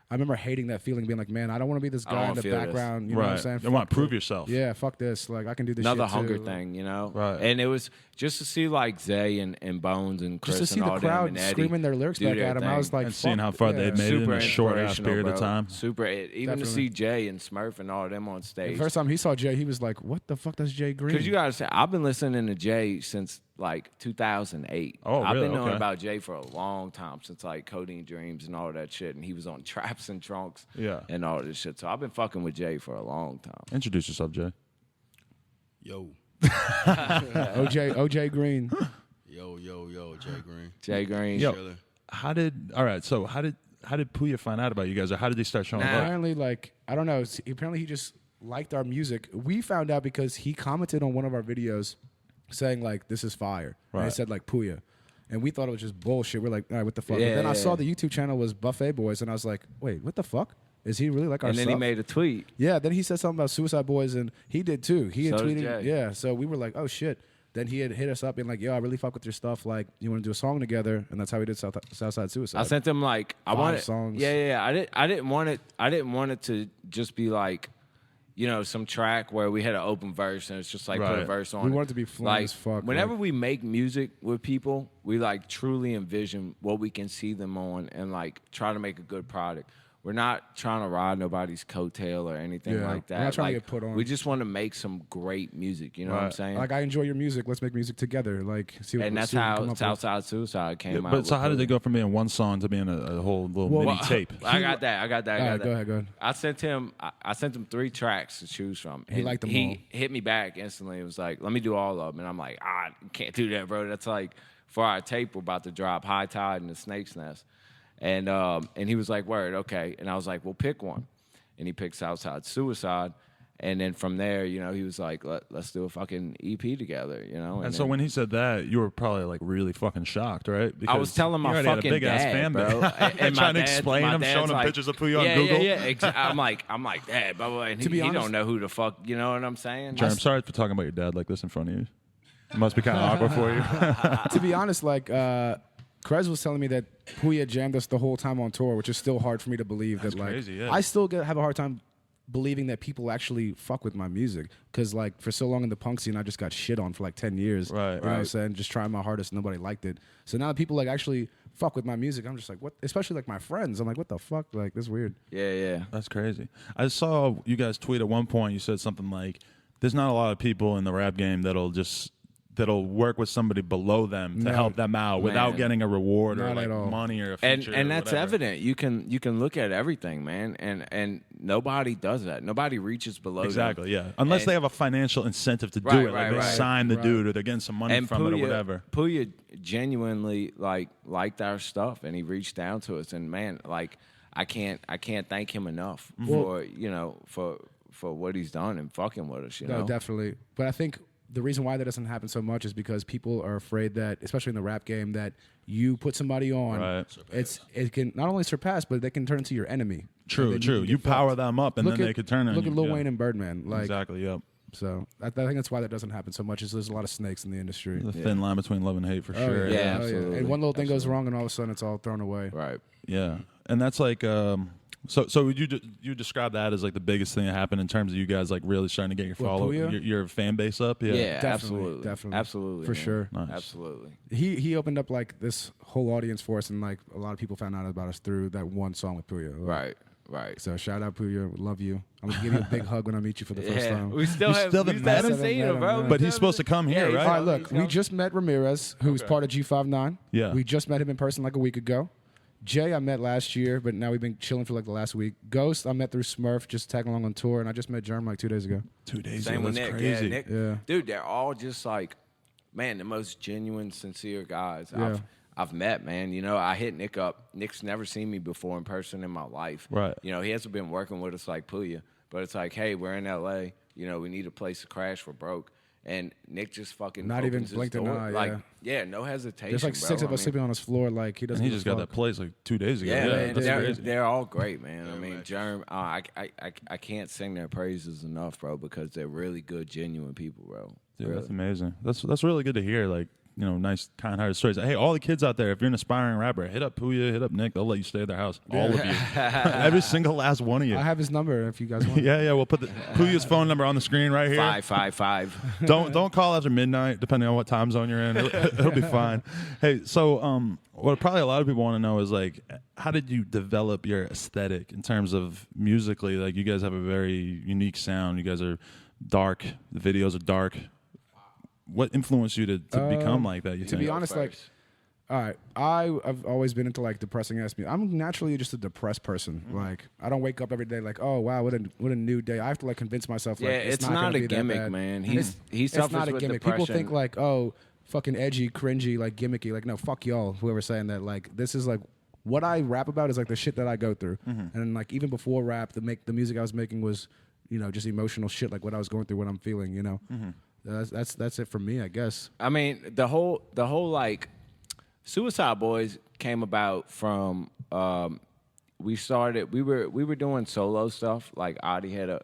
I remember hating that feeling, being like, man, I don't want to be this I don't guy in wanna the feel this. background. You know what I'm Right. saying? You want to Fuck prove it. yourself. Yeah, fuck this. Like I can do this. another shit hunger too. thing, Right. And it was just to see like Zay and Bones and Chris Just to see and the all them crowd and Eddie screaming their lyrics do back their at him. I thing. was like, And seeing fuck, how far yeah. they've made it in a short ass inspirational, period of bro. time. Super. Even to Definitely. see Jay and Smurf and all of them on The stage. first time he saw Jay, he was like, "What the fuck does Jay Green?" Because you gotta say, I've been listening to Jay since like 2008. Oh, I've really? been knowing Okay. about Jay for a long time, since like Codeine Dreams and all that shit. And he was on Traps and Trunks Yeah. and all this shit. So I've been fucking with Jay for a long time. Introduce yourself, Jay. Yo, OJ Green. yo, Jay Green. Jay Green. Yo. Chiller. How did Puya find out about you guys, or how did they start showing up? Apparently, like I don't know. Apparently, he just liked our music. We found out because he commented on one of our videos, saying like this is fire. And Right. they said like Puya. And we thought it was just bullshit. We're like, all right, what the fuck? Yeah, But then I yeah, saw yeah. the YouTube channel was Buffet Boys, and I was like, wait, what the fuck? Is he really like our And then he stuff? made a tweet. Yeah, then he said something about Suicide Boys, and he did too. He had So did tweeted, Jay. yeah. So we were like, oh shit. Then he had hit us up and like, yo, I really fuck with your stuff. Like, you want to do a song together? And that's how we did Southside Suicide. I sent him like I 5 wanted songs. Yeah. I didn't want it to just be like, you know, some track where we had an open verse and it's just like put a Right. verse on. We it. want it to be fun like, as fuck, Whenever like- we make music with people, we like truly envision what we can see them on and like try to make a good product. We're not trying to ride nobody's coattail or anything Yeah, like that. we're not trying to Like, get put on. We just want to make some great music. You know what I'm Right. saying? like, I enjoy your music. Let's make music together. Like, see what and that's see what we come how up with. Southside Suicide came out. But so with how did the- it go from being one song to being a whole little Well, mini tape? I got that. All right, go ahead, go ahead. I sent him 3 tracks to choose from. He And liked them all. He hit me back instantly. It was like, let me do all of them. And I'm like, can't do that, bro. That's like for our tape we're about to drop, High Tide and the Snake's Nest. And he was like, word, okay. And I was like, well, pick one. And he picked Southside Suicide. And then from there, you know, he was like, let's do a fucking EP together, you know. And so then when he said that, you were probably like really fucking shocked, right? I was telling my fucking big ass dad, fan bro. base. And my trying to dad- explain my him, dad's showing him like, pictures of Puyo on yeah, Google. Yeah. I'm like, Dad, blah, blah. And To be he honest- don't know who the fuck, you know what I'm saying? Jerry, I'm sorry for talking about your dad like this in front of you. It must be kind of awkward for you. To be honest, like, Krez was telling me that Puya jammed us the whole time on tour, which is still hard for me to believe. That's that like, crazy, yeah. I still have a hard time believing that people actually fuck with my music. Because like for so long in the punk scene, I just got shit on for like 10 years. Right, You know what I'm right. saying? Just trying my hardest, nobody liked it. So now that people like actually fuck with my music, I'm just like, what? Especially like my friends. I'm like, what the fuck? Like, this is weird. Yeah. That's crazy. I saw you guys tweet at one point. You said something like, "There's not a lot of people in the rap game that'll work with somebody below them to No. help them out without Man. getting a reward or Not like at all. money or a And feature. and or that's whatever. evident. You can look at everything, man. And nobody does that. Nobody reaches below them. Exactly, yeah. Unless And- they have a financial incentive to do Right, it, like right, they right. sign the Right. dude or they're getting some money And from it or whatever. Puya genuinely liked our stuff, and he reached down to us. And man, like I can't thank him enough for you know for what he's done and fucking with us. You No, know, definitely. But I think the reason why that doesn't happen so much is because people are afraid that, especially in the rap game, that you put somebody on, Right. it can not only surpass, but they can turn into your enemy. True, And then true. can You get power fucked. them up and then they could turn on Look you. at Lil Yeah. Wayne and Birdman. Like, Exactly, yep. So I think that's why that doesn't happen so much. Is there's a lot of snakes in the industry. The thin line between love and hate for Oh, sure. Yeah, Oh, absolutely. And one little thing goes wrong, and all of a sudden it's all thrown away. right? Yeah, and that's like, so would you describe that as like the biggest thing that happened in terms of you guys like really starting to get your What, follow Puya? your fan base up? Yeah, Yeah, Definitely, absolutely, definitely. absolutely, For man. sure. Nice. Absolutely. He opened up like this whole audience for us, and like a lot of people found out about us through that one song with Puya. Right. So shout out Puya, love you. I'm gonna give you a big hug when I meet you for the first Yeah, time. we still You have still we haven't still met haven't him? seen Met him, him, bro. no. But he's supposed to come here, he's right? All right, coming, look, he's we coming. just met Ramirez, who's Okay. part of G59. Yeah. We just met him in person like a week ago. Jay, I met last year, but now we've been chilling for like the last week. Ghost, I met through Smurf, just tagging along on tour, and I just met Germ like 2 days ago. 2 days Same ago. with That's Nick. crazy. Yeah, Nick. Yeah. Dude, they're all just like, man, the most genuine, sincere guys Yeah. I've met, man. You know, I hit Nick up. Nick's never seen me before in person in my life. Right. You know, he hasn't been working with us like Puya, but it's like, hey, we're in LA. You know, we need a place to crash. We're broke. And Nick just fucking Not even opens his blinked an door. eye, Like, yeah. no hesitation. There's like bro. 6 of I us mean, sleeping on his floor. Like he doesn't. And he give a just got fuck. that place like 2 days ago. Yeah, man, that's they're, crazy. they're all great, man. I mean, Germ, I can't sing their praises enough, bro, because they're really good, genuine people, bro. Dude, Really. that's amazing. That's really good to hear. Like, you know, nice, kind-hearted stories. Hey, all the kids out there, if you're an aspiring rapper, hit up Puya, hit up Nick. They'll let you stay at their house. All of you, every single last one of you. I have his number if you guys want. Yeah, we'll put Puya's phone number on the screen right here. 555. Don't call after midnight, depending on what time zone you're in. It'll be fine. Hey, so what probably a lot of people want to know is like, how did you develop your aesthetic in terms of musically? Like, you guys have a very unique sound. You guys are dark. The videos are dark. What influenced you to become like that? You To think? be honest, like, all right, I've always been into like depressing ass music. I'm naturally just a depressed person. Like, I don't wake up every day like, oh wow, what a new day. I have to like convince myself. Like, Yeah, it's not not gonna a be that gimmick, bad. man. It's He suffers not a with gimmick. depression. People think like, oh, fucking edgy, cringy, like gimmicky. Like, no, fuck y'all. Whoever's saying that, like, this is like what I rap about is like the shit that I go through. And like even before rap, the music I was making was, you know, just emotional shit, like what I was going through, what I'm feeling. You know. that's it for me, I guess. I mean, the whole like Suicide Boys came about from we were doing solo stuff. Like Adi had a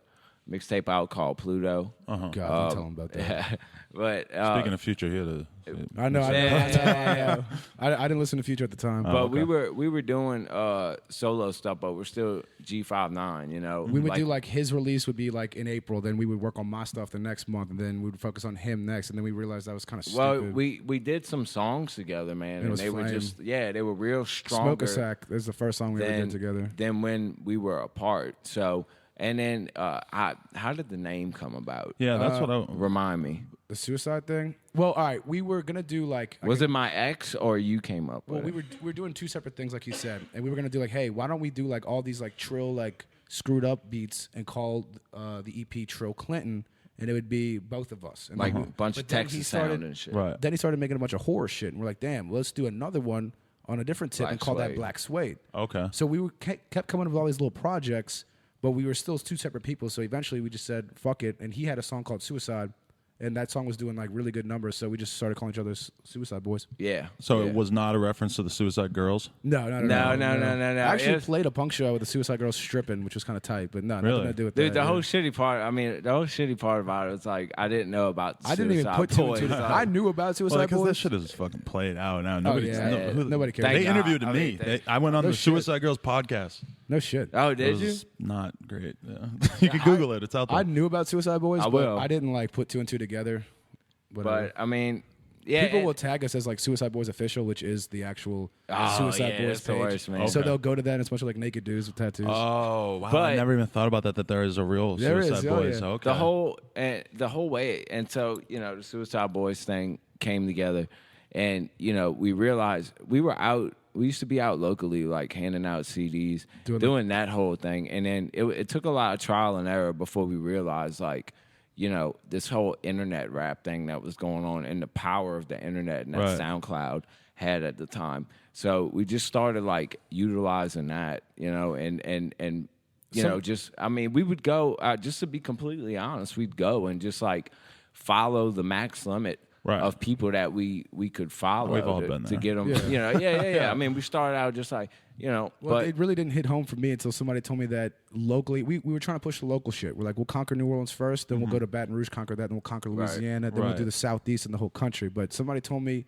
mixtape out called Pluto. God, don't tell him about that. But Speaking of Future, he had a. I know. I didn't listen to Future at the time. But we were doing solo stuff, but we're still G59, you know. We would do like his release would be like in April, then we would work on my stuff the next month, and then we would focus on him next, and then we realized that was kind of stupid. Well, we did some songs together, man, and they were just they were real stronger. Smoke a Sack is the first song we ever did together. Then when we were apart, so and then how did the name come about? Yeah, that's what I Remind me. The suicide thing. Well, all right, we were gonna do like. Was it my ex or you came up with? Well, we were doing two separate things, like you said, and we were gonna do like, hey, why don't we do like all these like trill, like screwed up beats and call the EP Trill Clinton, and it would be both of us, and like a bunch of but then Texas sound and shit. Right. Then he started making a bunch of horror shit, and we're like, damn, let's do another one on a different tip Black and call that Suede. Black Suede. Okay. So we kept coming up with all these little projects, but we were still two separate people. So eventually we just said, fuck it. And he had a song called Suicide, and that song was doing like really good numbers. So we just started calling each other Suicide Boys. Yeah. So yeah. it was not a reference to the Suicide Girls? No. No. I actually It's- played a punk show with the Suicide Girls stripping, which was kind of tight, but no, Really? nothing to do with Dude, that. the whole shitty part. I mean, the whole shitty part about it was like I didn't know about. I didn't even Suicide put two and Boys. two together. I knew about Suicide Well, because Boys. that shit is fucking played out now. Nobody, yeah. Nobody cares. Thank They God. interviewed I me. mean, thank- I went on No the shit. Suicide Girls podcast. No shit. Oh, It did you? was not great. Yeah. You can Google it. It's out there. I knew about Suicide Boys, I but will. I didn't like put two and two together. Whatever. But I mean, yeah. People will tag us as like Suicide Boys Official, which is the actual Oh, Suicide yeah, Boys that's the page. worst, man. So Okay. they'll go to that, and it's a bunch of like naked dudes with tattoos. Oh, wow. I But- never even thought about that, that there is a real There is, Suicide oh, Boys. yeah. Okay. the whole way, and so the Suicide Boys thing came together, and we realized we were out. We used to be out locally, like handing out CDs, doing that whole thing, and then it took a lot of trial and error before we realized, like, this whole internet rap thing that was going on, and the power of the internet and that Right. SoundCloud had at the time. So we just started like utilizing that, and just I mean, we would go just to be completely honest, we'd go and just like follow the max limit. Right. Of people that we could follow We've all to, been to there. get them, yeah. I mean, we started out just like, Well, but it really didn't hit home for me until somebody told me that locally, we were trying to push the local shit. We're like, we'll conquer New Orleans first, then we'll go to Baton Rouge, conquer that, then we'll conquer Louisiana, then we'll Right. do the Southeast and the whole country. But somebody told me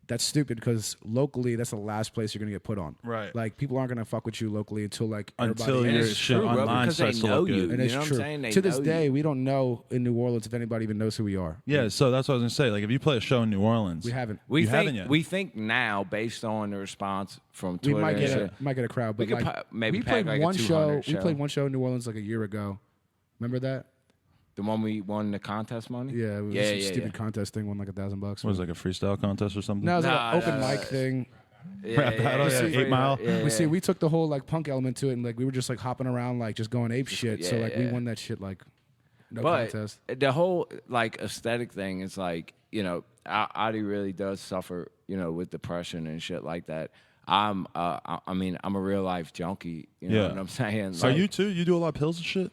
that's stupid because locally, that's the last place you're gonna get put on. Right. Like people aren't gonna fuck with you locally until like Until everybody. and your it's shit true, bro, online because they starts to know look you. good. And You it's know what I'm true. saying? They To this know day, you. we don't know in New Orleans if anybody even knows who we are. Yeah, so that's what I was going to say. Like, if you play a show in New Orleans. We haven't. we You think haven't yet. we think now, based on the response from We Twitter, might and get shit, a crowd, but We could like, maybe we pack played like a one show. 200 We show. played one show in New Orleans like a year ago. Remember that? the one we won the contest money. Yeah, it was some stupid contest thing. Won like $1,000. What was it, like a freestyle contest or something? No, it was like Nah, an open nah, mic thing. Rap battle, yeah, 8 Mile. We took the whole like punk element to it, and like we were just like hopping around, like just going ape shit. So like we won that shit like no But contest. the whole like aesthetic thing is like, Adi really does suffer, with depression and shit like that. I mean, I'm a real life junkie. You know Yeah. what I'm saying? So Like, you too? You do a lot of pills and shit?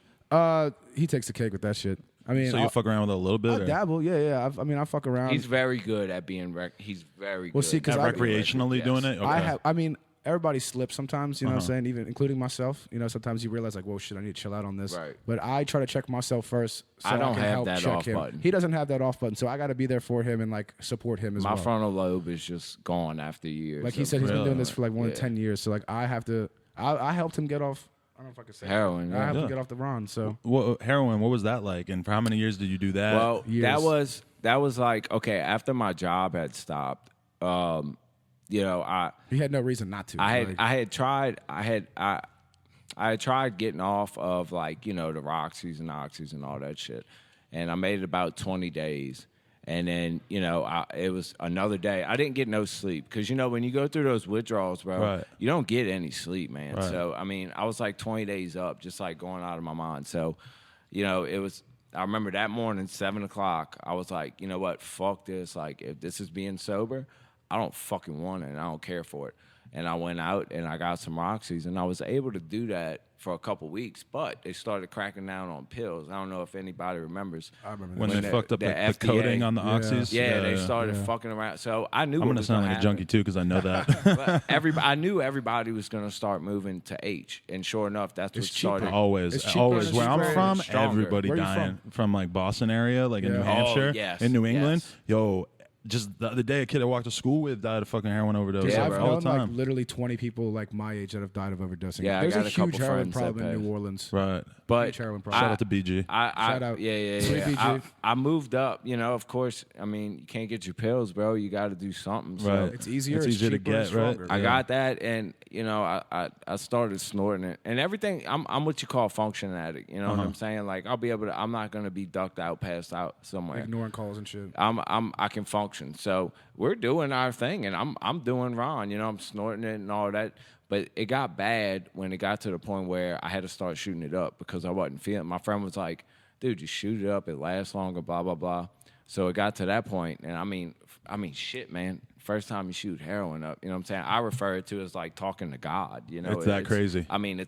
He takes the cake with that shit. I mean, So you fuck around with it a little bit? I or- dabble, yeah. I fuck around. he's very good at being he's very Well, good. see, 'cause Not I- recreationally doing it? Okay. I mean, everybody slips sometimes, you know what Uh-huh. I'm saying? Even including myself. Sometimes you realize like, whoa, shit, I need to chill out on this. Right. But I try to check myself first. So I don't can have help that check off him. button. He doesn't have that off button, so I got to be there for him and like support him as My well. frontal lobe is just gone after years. Like he of said, he's been Really? doing this for like more than Yeah. 10 years. So like I have to. I helped him get off. I don't know if I can say Heroin, I yeah. helped him Yeah. get off the run. So Heroin, what was that like? And for how many years did you do that? Well, years. that was like, okay, after my job had stopped, I he had no reason not to. had tried getting off of like, the Roxys and Oxys and all that shit. And I made it about 20 days. And then, it was another day. I didn't get no sleep because, when you go through those withdrawals, bro, Right. you don't get any sleep, man. Right. So, I mean, I was like 20 days up, just like going out of my mind. So, I remember that morning, 7 o'clock, I was like, you know what, fuck this. Like, if this is being sober, I don't fucking want it and I don't care for it. and I went out and I got some Roxy's, and I was able to do that for a couple weeks, but they started cracking down on pills. I don't know if anybody remembers. I remember When that. they fucked up the FDA coating on the oxys. Yeah, they started fucking around. So I knew I'm what gonna was sound gonna like a junkie happen. too because I know that. But I knew everybody was going to start moving to H, and sure enough, that's what It's cheaper. started. Always, It's cheaper always. and Where I'm cheaper from, and stronger. everybody Where you dying from like Boston area, like in Yeah. New Oh, Hampshire, yes, in New England. yes. Yo, just the other day, a kid I walked to school with died of fucking heroin overdose. Yeah, Yeah, I've bro. all known the like time. literally 20 people like my age that have died of overdosing. Yeah, I There's got a a huge couple heroin friends that problem in passed. New Orleans. Right. But Huge heroin problem. Shout out to BG. Shout out. Yeah. Free BG. I moved up. You know, of course. I mean, you can't get your pills, bro. You got to do something. So Right. It's easier. It's It's easier to cheaper, and get, right? stronger. I got that, and you know, I started snorting it, and everything. I'm what you call a function addict. You know what I'm saying? Like I'll be able to. I'm not gonna be ducked out, passed out somewhere. Ignoring calls and shit. I can function. So we're doing our thing, and I'm doing Ron. You know, I'm snorting it and all that. But it got bad when it got to the point where I had to start shooting it up because I wasn't feeling. My friend was like, "Dude, you shoot it up. It lasts longer." Blah blah blah. So it got to that point, and I mean, shit, man. First time you shoot heroin up, you know what I'm saying? I refer it to as like talking to God. You know, It's that crazy. I mean,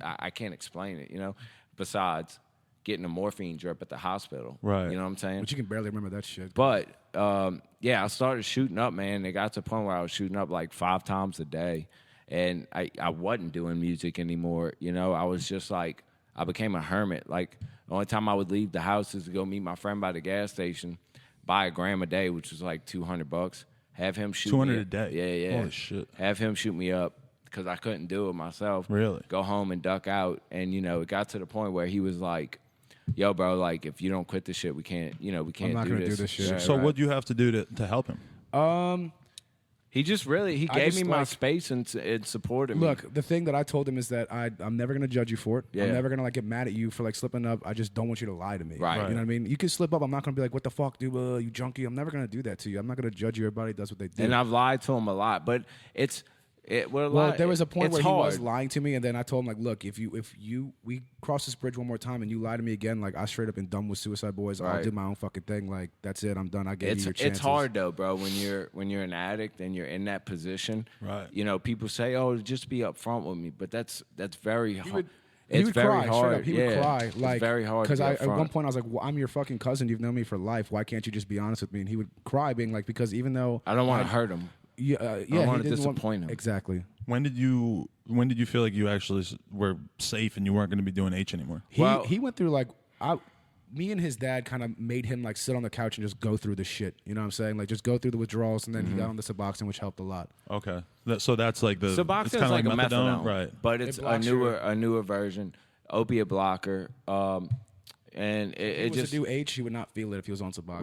I can't explain it. You know, besides getting a morphine drip at the hospital. Right. You know what I'm saying? But you can barely remember that shit. But yeah, I started shooting up, man. It got to the point where I was shooting up like 5 times a day, and I wasn't doing music anymore. You know, I was just like I became a hermit. Like the only time I would leave the house is to go meet my friend by the gas station, buy a gram a day, which was like $200. Have him shoot 200 me a up. day? Yeah. Holy shit. Have him shoot me up because I couldn't do it myself. Really? Go home and duck out, and you know, it got to the point where he was like, "Yo, bro, like if you don't quit this shit, we can't. You know, we can't not do gonna this." do this shit. Right, So right. what do you have to do to help him? He just really I gave just, me my like- space and supported me. Look, the thing that I told him is that I'm never gonna judge you for it. Yeah. I'm never gonna like get mad at you for like slipping up. I just don't want you to lie to me. Right. You know what I mean? You can slip up. I'm not gonna be like, what the fuck, dude? You junkie. I'm never gonna do that to you. I'm not gonna judge you. Everybody does what they do. And I've lied to him a lot, but Well, there was a point it's where hard. he was lying to me, and then I told him like, look, if we cross this bridge one more time and you lie to me again, like I straight up been done with Suicide Boys. I'll Right. do my own fucking thing. Like that's it. I'm done. I gave you your chances. It's hard though, bro. When you're an addict and you're in that position, Right. You know, people say, "Oh, just be upfront with me," but that's very hard. He It's would very cry, straight hard. up. He would cry, like it's very hard. Because to be at one upfront. point I was like, well, "I'm your fucking cousin. You've known me for life. Why can't you just be honest with me?" And he would cry, being like, "Because even though I don't want to hurt him. yeah, I he want to didn't disappoint him. Exactly. When did you feel like you actually were safe and you weren't going to be doing H anymore? He went through like me and his dad kind of made him like sit on the couch and just go through the shit. You know what I'm saying? Like just go through the withdrawals, and then he got on the Suboxone, which helped a lot. Okay. So that's like the Suboxone it's is kinda like a methadone, right? But it's It a blocks your- a newer version, opiate blocker, and If he it was just to do H, he would not feel it if he was on Suboxone.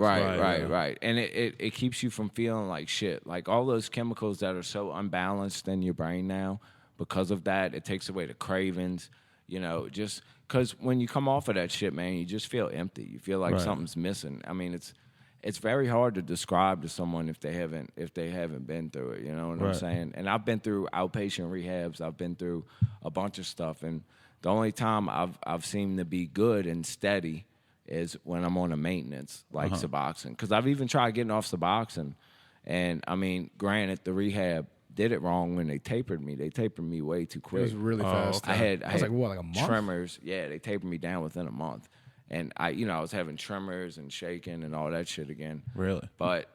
Right. And it keeps you from feeling like shit. Like all those chemicals that are so unbalanced in your brain now, because of that, it takes away the cravings, you know, just because when you come off of that shit, man, you just feel empty. You feel like Right. something's missing. I mean, it's very hard to describe to someone if they haven't been through it, you know what I'm Right. saying? And I've been through outpatient rehabs. I've been through a bunch of stuff, and the only time I've seemed to be good and steady is when I'm on a maintenance like Suboxone. Because I've even tried getting off Suboxone, and I mean, granted, the rehab did it wrong when they tapered me. They tapered me way too It quick. was really fast. I had like what, like a month? tremors. Yeah, they tapered me down within a month, and I was having tremors and shaking and all that shit again. Really? But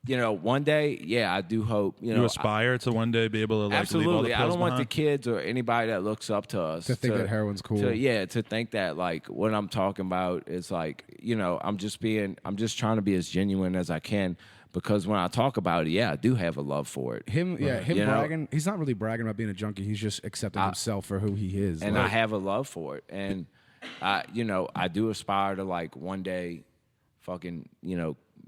one day, yeah, I do hope. You aspire to one day be able to like leave all the Absolutely. I pills don't want the behind? kids or anybody that looks up to us To think that heroin's cool. to think that like what I'm talking about is like, I'm just trying to be as genuine as I can, because when I talk about it, yeah, I do have a love for it. Him You know? bragging. He's not really bragging about being a junkie. He's just accepting himself for who he is. And like, I have a love for it. And I do aspire to like one day fucking,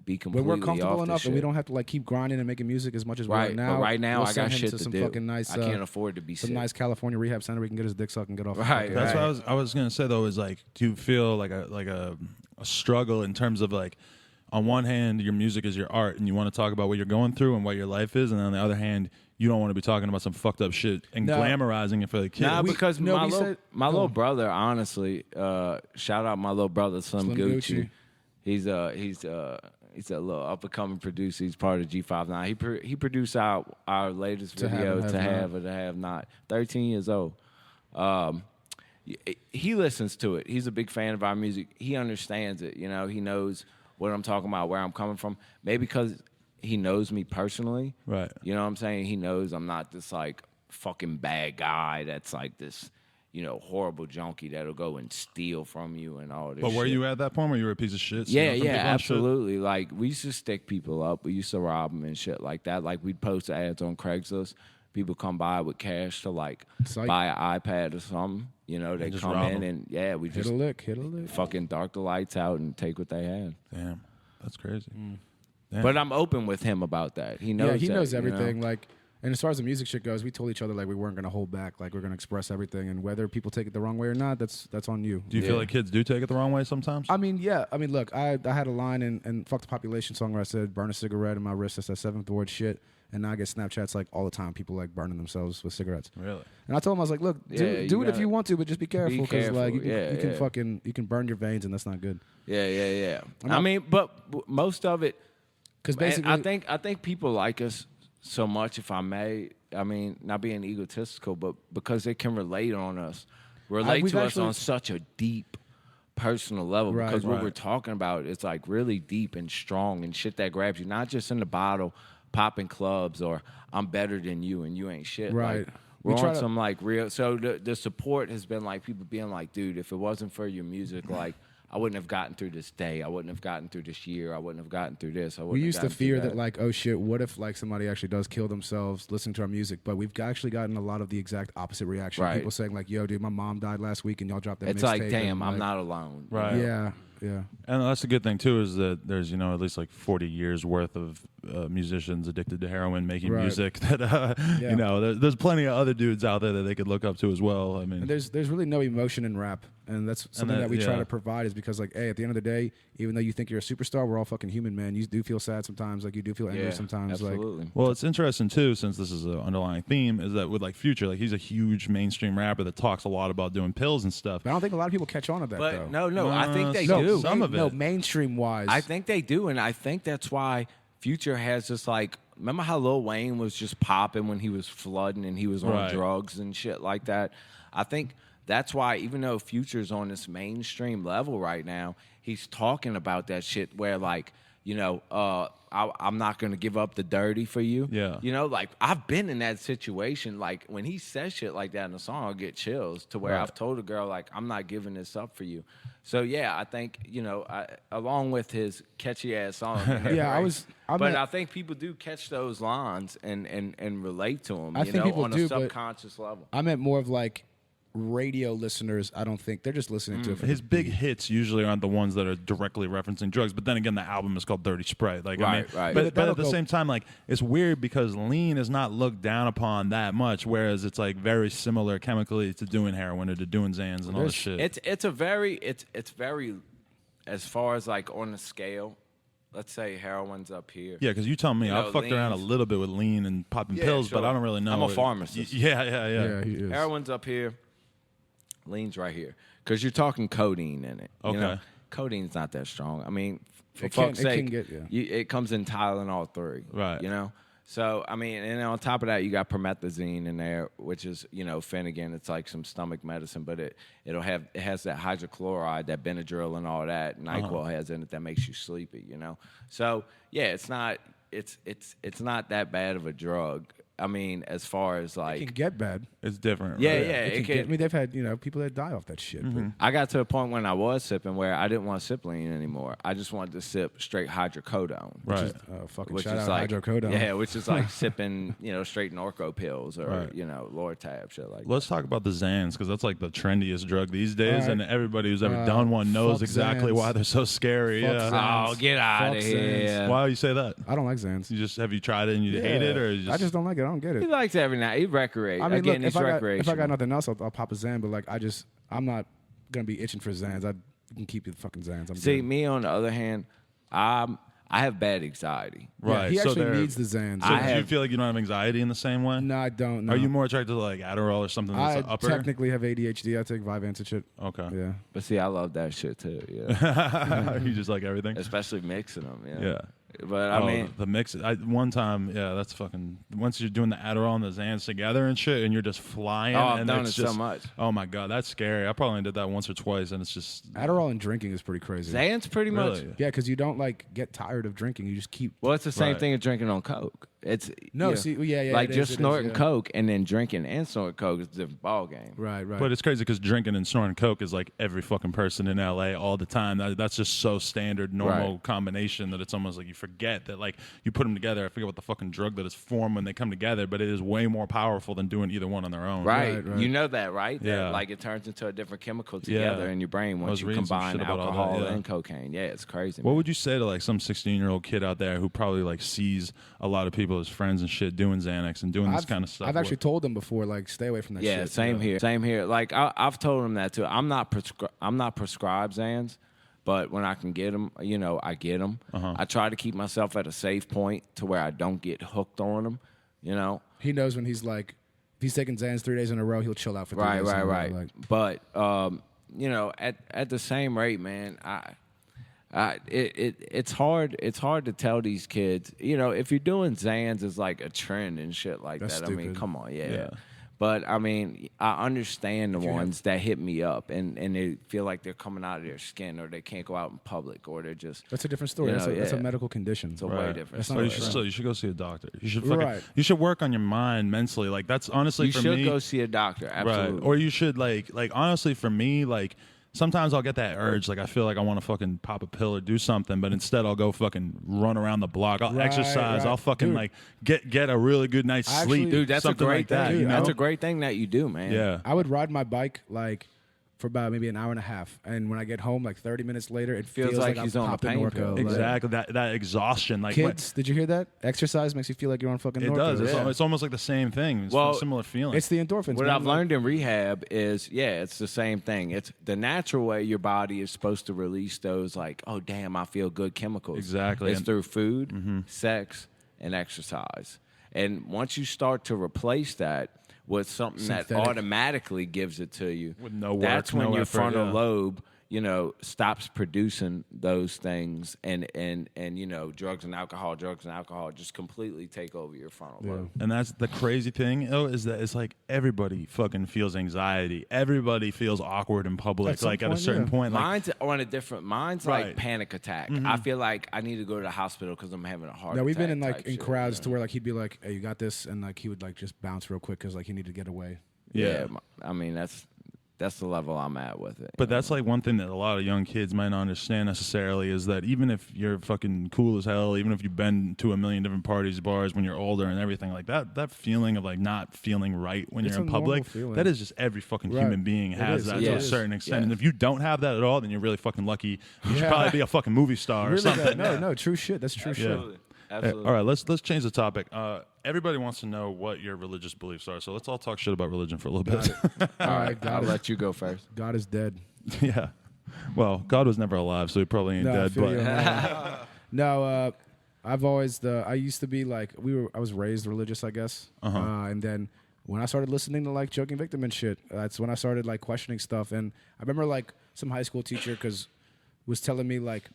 be when completely we're comfortable off enough this and we shit. don't have to like keep grinding and making music as much as we are Right, now. but right now we'll I send got him shit to to some do. fucking nice. I can't afford to be some sick. nice California rehab center where he can get his dick sucked and get off. the Right, fucking- That's right. what I was gonna say though. Is like, do you feel like a struggle in terms of like, on one hand, your music is your art, and you want to talk about what you're going through and what your life is, and on the other hand, you don't want to be talking about some fucked up shit and No. glamorizing it for the kids. Nah, because no, my we little, said- my go little on. brother, honestly, shout out my little brother Slim Slim Gucci. Gucci. He's a little up and coming producer. He's part of G5 now. He produced our latest To video, Have and To Have Have or To Have Not. 13 years old. He listens to it. He's a big fan of our music. He understands it. You know, he knows what I'm talking about, where I'm coming from. Maybe because he knows me personally. Right. You know what I'm saying? He knows I'm not this like fucking bad guy that's like this, you know, horrible junkie that'll go and steal from you and all this But were shit. you at that point where you were a piece of shit? Yeah, stealing from yeah, people and shit? absolutely. Like, we used to stick people up. We used to rob them and shit like that. Like, we'd post ads on Craigslist. People come by with cash to, like, Psych. buy an iPad or something. You know, they just come rob in 'em. and, yeah, we Hit just a lick. fucking dark the lights out and take what they had. Damn, that's crazy. Mm. Damn. But I'm open with him about that. He knows Yeah, he that, knows you know? everything. Like, and as far as the music shit goes, we told each other like we weren't gonna hold back. Like, we're gonna express everything, and whether people take it the wrong way or not, that's on you. Do you feel Yeah. like kids do take it the wrong way sometimes? I mean, yeah. I mean, look, I had a line in Fuck the Population song where I said, burn a cigarette in my wrist. That's that seventh word shit. And now I get Snapchats like all the time. People like burning themselves with cigarettes. Really? And I told him, I was like, look, do Yeah, it you if gotta you want to, but just be careful because like you careful. can Yeah. fucking you can burn your veins and that's not good. Yeah. I'm I not- mean, but most of it, Because man, basically, I think people like us so much, if I may. I mean, not being egotistical, but because they can relate on us, relate we've to us actually- on such a deep, personal level. Right, because what right. we're talking about is like really deep and strong and shit that grabs you, not just in the bottle, popping clubs, or I'm better than you and you ain't shit. Right. Like, We we're try on to- some like real. So the support has been like people being like, dude, if it wasn't for your music, like, I wouldn't have gotten through this day. I wouldn't have gotten through this year. I wouldn't have gotten through this. I wouldn't we have used to gotten through fear that like, oh shit, what if like somebody actually does kill themselves listening to our music? But we've actually gotten a lot of the exact opposite reaction. Right. People saying like, yo, dude, my mom died last week and y'all dropped that It's mixtape. like, and, damn, I'm like, not alone. Right. Yeah. And that's the good thing too is that there's at least like 40 years worth of musicians addicted to heroin making Right. music that Yeah. there's plenty of other dudes out there that they could look up to as well. I mean, And there's really no emotion in rap, and that's something that we try yeah. to provide. Is because like, hey, at the end of the day, even though you think you're a superstar, we're all fucking human, man. You do feel sad sometimes, like you do feel angry Yeah, sometimes, like. absolutely. well, it's interesting too, since this is an underlying theme, is that with like Future, like he's a huge mainstream rapper that talks a lot about doing pills and stuff. But I don't think a lot of people catch on to that though. But no, I think they no, do. some of No, it. mainstream wise, I think they do, and I think that's why Future has this like. Remember how Lil Wayne was just popping when he was flooding and he was on Right. drugs and shit like that? I think that's why, even though Future's on this mainstream level right now, he's talking about that shit where like, you know, I'm not gonna give up the dirty for you. Yeah. You know, like I've been in that situation. Like when he says shit like that in the song, I'll get chills to where Right. I've told a girl like, I'm not giving this up for you. So yeah, I think along with his catchy ass song. Yeah, I think people do catch those lines and relate to them. I think people on do, a but- subconscious level. I meant more of like radio listeners. I don't think they're just listening to it. For His the big beat. hits usually aren't the ones that are directly referencing drugs. But then again, the album is called Dirty Sprite. Like, I mean, Right. But That'll at the go- same time, like, it's weird because lean is not looked down upon that much, whereas it's like very similar chemically to doing heroin or to doing Xans and all this shit. It's very as far as like on the scale. Let's say heroin's up here. Yeah, because you tell me, You know, I've fucked around a leans. little bit with lean and popping Yeah, pills, but sure. I don't really know. I'm a it. pharmacist. Yeah. Yeah, he is. Heroin's up here, lean's right here. Because you're talking codeine in it. You know? Okay. Codeine's not that strong. I mean, for It can- fuck's it can sake, get- yeah. it comes in Tylenol 3. Right. You know? So, I mean, and on top of that, you got promethazine in there, which is, Finnegan. It's like some stomach medicine, but it has that hydrochloride, that Benadryl and all that NyQuil has in it that makes you sleepy, So, yeah, it's not that bad of a drug. I mean, as far as It like can get bad. It's different. Yeah, right? yeah. It It can can, get, I mean, they've had people that die off that shit. but- I got to a point when I was sipping where I didn't want to sip lean anymore. I just wanted to sip straight hydrocodone. Right. Fucking Which shout is out like hydrocodone. Yeah, which is like sipping, straight Norco pills or Right. Lortab shit like Let's talk about the Xans because that's like the trendiest drug these days, All right. and everybody who's ever done one knows fuck exactly Xans. why they're so scary. Fuck Yeah. Xans. Oh, get out of Fuck here. Xans. Why do you say that? I don't like Xans. You just have you tried it and you hate it, or you I just don't like it. I don't get He it. likes every night. He recreate. I mean, Again, look, he's if I recreational. got nothing else, I'll pop a Xan. But like, I'm not gonna be itching for Xans. I can keep you the fucking Xans. I'm See, good. me on the other hand, I I have bad anxiety. Right. Yeah, he so actually there- needs the Xans. So I do you have- feel like you don't have anxiety in the same way? No, I don't. No. Are you more attracted to like Adderall or something that's I like, upper? technically have ADHD. I take Vyvanse and shit. Okay. Yeah. But see, I love that shit too. Yeah. You just like everything? Especially mixing them. Yeah. Yeah. But I mean, the mix. One time, yeah, that's fucking. Once you're doing the Adderall and the Xans together and shit, and you're just flying. Oh, I've and done it's it so just, much. Oh my god, that's scary. I probably did that once or twice, and it's just. Adderall and drinking is pretty crazy. Xans pretty much. Really? Yeah, because you don't like get tired of drinking. You just keep. Well, it's the same Right. thing as drinking on Coke. It's No, yeah. see, yeah, like it just is, snorting yeah. Coke and then drinking and snorting Coke is a different ball game. Right, right. But it's crazy because drinking and snorting coke is like every fucking person in LA all the time. That's just so standard, normal Right. combination that it's almost like you forget that like you put them together. I forget what the fucking drug that is formed when they come together, but it is way more powerful than doing either one on their own. Right. Right. You know that, right? That, Yeah. like it turns into a different chemical together in your brain I once was you reading some combine shit about all that, alcohol yeah. and cocaine. Yeah, it's crazy. What man. would you say to like some 16-year-old kid out there who probably like sees a lot of people as friends and shit doing Xanax and doing this kind of stuff? I've actually told them before, like, stay away from that Yeah, shit. same here. Same here. Like I've told him that too. I'm not prescribed Xans, but when I can get them, you know, I get them. I try to keep myself at a safe point to where I don't get hooked on them. You know. He knows when he's like, if he's taking Xans 3 days in a row, he'll chill out for 3 days. in a row, Right. Like, But you know, at the same rate, man, it's hard. It's hard to tell these kids. You know, if you're doing Xans as like a trend and shit like That's that. I mean, stupid. come on, Yeah. But I mean, I understand the ones that hit me up and they feel like they're coming out of their skin, or they can't go out in public, or they're just. that's a different story. You that's, know, that's a yeah. medical condition. It's a way Right. different. That's So not you right. should still, you should go see a doctor. You should fucking, Right. you should work on your mind mentally. Like that's honestly You for should me. go see a doctor, absolutely. Right. Or you should like honestly for me, like sometimes I'll get that urge, like I feel like I want to fucking pop a pill or do something, but instead I'll go fucking run around the block. I'll Right, exercise. right. I'll fucking Dude. like get a really good night's Actually- sleep. Dude, that's something a great like that. thing. You know? That's a great thing that you do, man. Yeah. I would ride my bike like for about maybe an hour and a half, and when I get home, like 30 minutes later, it Feels feels like like he's I'm on a popping pain Norco. pill. Like, Exactly. That exhaustion. Like what- kids, did you hear that? Exercise makes you feel like you're on fucking it Norco. does. Yeah. It's almost like the same thing. It's Well, a similar feeling. It's the endorphins. What man. I've Like, learned in rehab is, it's the same thing. It's the natural way your body is supposed to release those, like, oh, damn, I feel good chemicals. Exactly. It's And- through food, sex, and exercise. And once you start to replace that with something that Synthetic. automatically gives it to you, With no work, that's when no your effort, frontal yeah. lobe, you know, stops producing those things, and you know, drugs and alcohol just completely take over your frontal lobe. And that's the crazy thing, is that it's like everybody fucking feels anxiety. Everybody feels awkward in public. At some Like at a point, certain yeah. point, like Mine's on a different. Mine's Right. like panic attack. I feel like I need to go to the hospital because I'm having a heart. Yeah, we've been attack in like type in shit, crowds you to where like he'd be like, "Hey, you got this," and like he would like just bounce real quick because like he needed to get away. know? yeah. I mean that's the level I'm at with it. But that's like one thing that a lot of young kids might not understand necessarily is that even if you're fucking cool as hell, even if you've been to a million different parties, bars when you're older and everything like that feeling of like not feeling right when It's you're in a normal public, feeling. that is just every fucking Right. human being It has is. that It to a is. certain extent. Yeah. And if you don't have that at all, then you're really fucking lucky. You should Yeah. probably be a fucking movie star or Really? something. No, true shit. That's true shit. Absolutely. Absolutely. All right, let's change the topic. Everybody wants to know what your religious beliefs are, so let's all talk shit about religion for a little bit. All right, I'll God is, let you go first. God is dead. Yeah. Well, God was never alive, so he probably ain't No, I dead. feel But you on that one. No, I've always I used to be like I was raised religious, I guess, and then when I started listening to like Joking Victim and shit, that's when I started like questioning stuff. And I remember like some high school teacher was telling me like,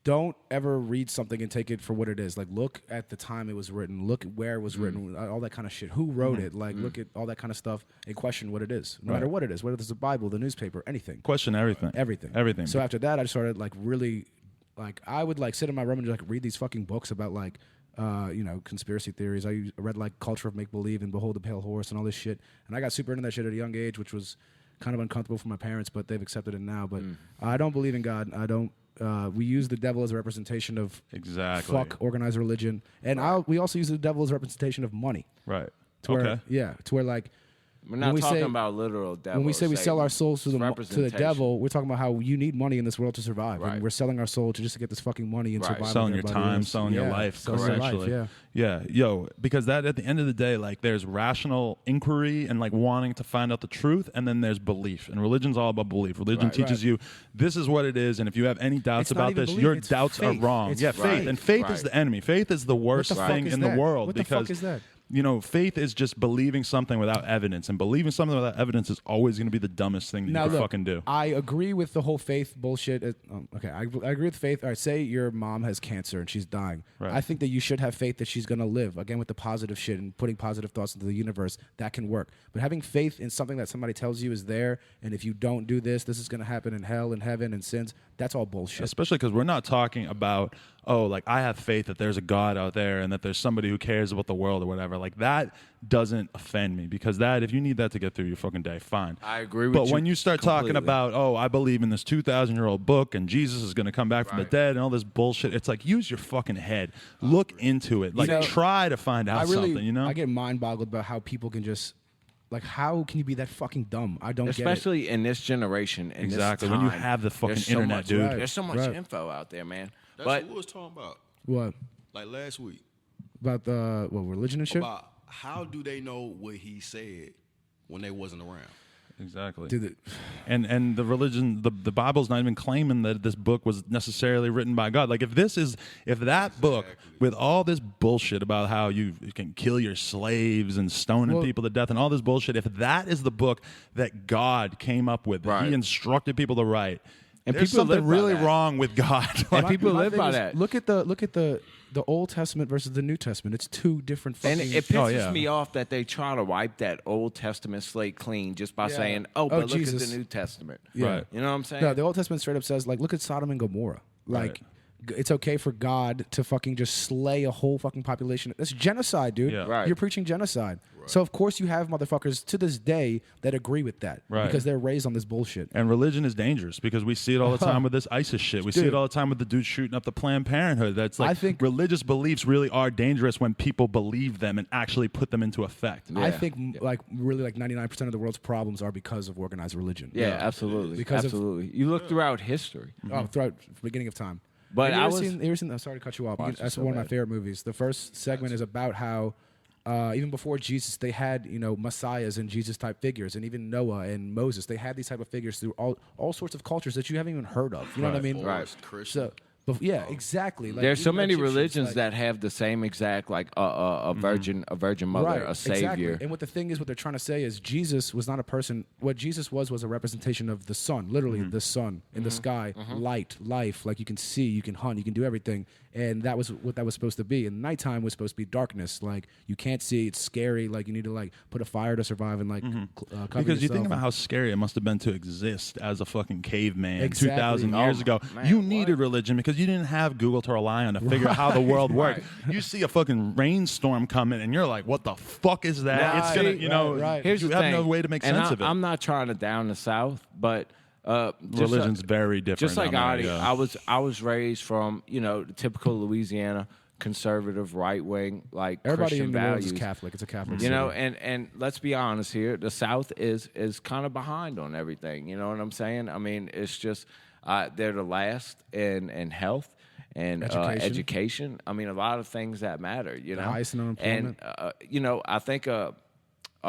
don't ever read something and take it for what it is. Like, look at the time it was written, look at where it was written, all that kind of shit. Who wrote it? Like, look at all that kind of stuff and question what it is, no matter what it is, whether it's the Bible, the newspaper, anything. question everything. Everything. So after that, I started like really, like I would like sit in my room and just like read these fucking books about like, conspiracy theories. I read like Culture of Make Believe and Behold the Pale Horse and all this shit. And I got super into that shit at a young age, which was kind of uncomfortable for my parents, but they've accepted it now. But I don't believe in God. I don't. We use the devil as a representation of Exactly. fuck organized religion, and we also use the devil as a representation of money. Right. To where, Okay. yeah, to where like We're not talking about literal devil. When we say we sell our souls to the representation. devil, we're talking about how you need money in this world to survive. Right. And we're selling our soul to just to get this fucking money and survive. Selling your time, selling your life, essentially. Yeah, yo, because that at the end of the day, like there's rational inquiry and like wanting to find out the truth, and then there's belief. And religion's all about belief. Religion teaches you this is what it is, and if you have any doubts about this, your doubts are wrong. It's faith. And faith is the enemy. Faith is the worst thing in the world. What the fuck is that? You know, faith is just believing something without evidence, and believing something without evidence is always going to be the dumbest thing that you can fucking do. I agree with the whole faith bullshit. Okay, I agree with faith. All right, say your mom has cancer and she's dying. Right. I think that you should have faith that she's going to live. Again, with the positive shit and putting positive thoughts into the universe, that can work. But having faith in something that somebody tells you is there, and if you don't do this, this is going to happen in hell and heaven and sins, that's all bullshit. Especially because we're not talking about, oh, like I have faith that there's a God out there and that there's somebody who cares about the world or whatever. Like that doesn't offend me, because that, if you need that to get through your fucking day, fine. I agree with you. But when you start talking about, oh, I believe in this 2,000-year-old book and Jesus is going to come back from the dead and all this bullshit, it's like, use your fucking head. Look into it. Like, try to find out something, you know? I get mind-boggled about how people can just, like, how can you be that fucking dumb? I don't get it. Especially in this generation. In exactly. This time, when you have the fucking internet, dude. There's so much info out there, man. That's what we was talking about. What? Like last week. About the religion and shit? About how do they know what he said when they wasn't around? Exactly. Dude, and the religion, the Bible's not even claiming that this book was necessarily written by God. Like if that book with all this bullshit about how you can kill your slaves and stoning people to death and all this bullshit, if that is the book that God came up with, that he instructed people to write, and there's something really wrong with God. And people live by that. Look at the Old Testament versus the New Testament. It's two different fucking... And it pisses me off that they try to wipe that Old Testament slate clean just by saying, but look Jesus. at the New Testament. Yeah. Right. You know what I'm saying? No, the Old Testament straight up says, like, look at Sodom and Gomorrah. Like, it's okay for God to fucking just slay a whole fucking population. That's genocide, dude. Yeah. Right. You're preaching genocide. So, of course, you have motherfuckers to this day that agree with that. Right. Because they're raised on this bullshit. And religion is dangerous because we see it all the time with this ISIS shit. We see it all the time with the dude shooting up the Planned Parenthood. That's like, I think religious beliefs really are dangerous when people believe them and actually put them into effect. I think like really like 99% of the world's problems are because of organized religion. Yeah, absolutely. Because absolutely. You look throughout history. Throughout the beginning of time. But you I ever was... seen, I'm sorry to cut you off. That's one of my favorite movies. The first segment is about how even before Jesus, they had, messiahs and Jesus-type figures, and even Noah and Moses. They had these type of figures through all sorts of cultures that you haven't even heard of. You know what I mean? Right. So, yeah, exactly. Like, there's so many Egyptians, religions like, that have the same exact, like a virgin mother, a savior. Exactly. And what the thing is, what they're trying to say is Jesus was not a person. What Jesus was a representation of the sun, literally the sun in the sky, light, life. Like you can see, you can hunt, you can do everything. And that was what that was supposed to be. And nighttime was supposed to be darkness. Like you can't see, it's scary. Like you need to like put a fire to survive and like cover Because you yourself. think about how scary it must have been to exist as a fucking caveman Exactly. 2,000 years ago. Man, you needed religion because you didn't have Google to rely on to figure out how the world worked. You see a fucking rainstorm coming and you're like, what the fuck is that? It's gonna, Here's you the have thing. no way to make And sense of it. I'm not trying to down the South, but Religion's very different. Just like down there, Adi, I was raised from the typical Louisiana conservative, right wing, like Everybody Christian in the world values. is Catholic. It's a Catholic You know, city. and let's be honest here, the South is kind of behind on everything. You know what I'm saying? I mean, it's just they're the last in health and education. I mean, a lot of things that matter. You know, highest in unemployment. And I think a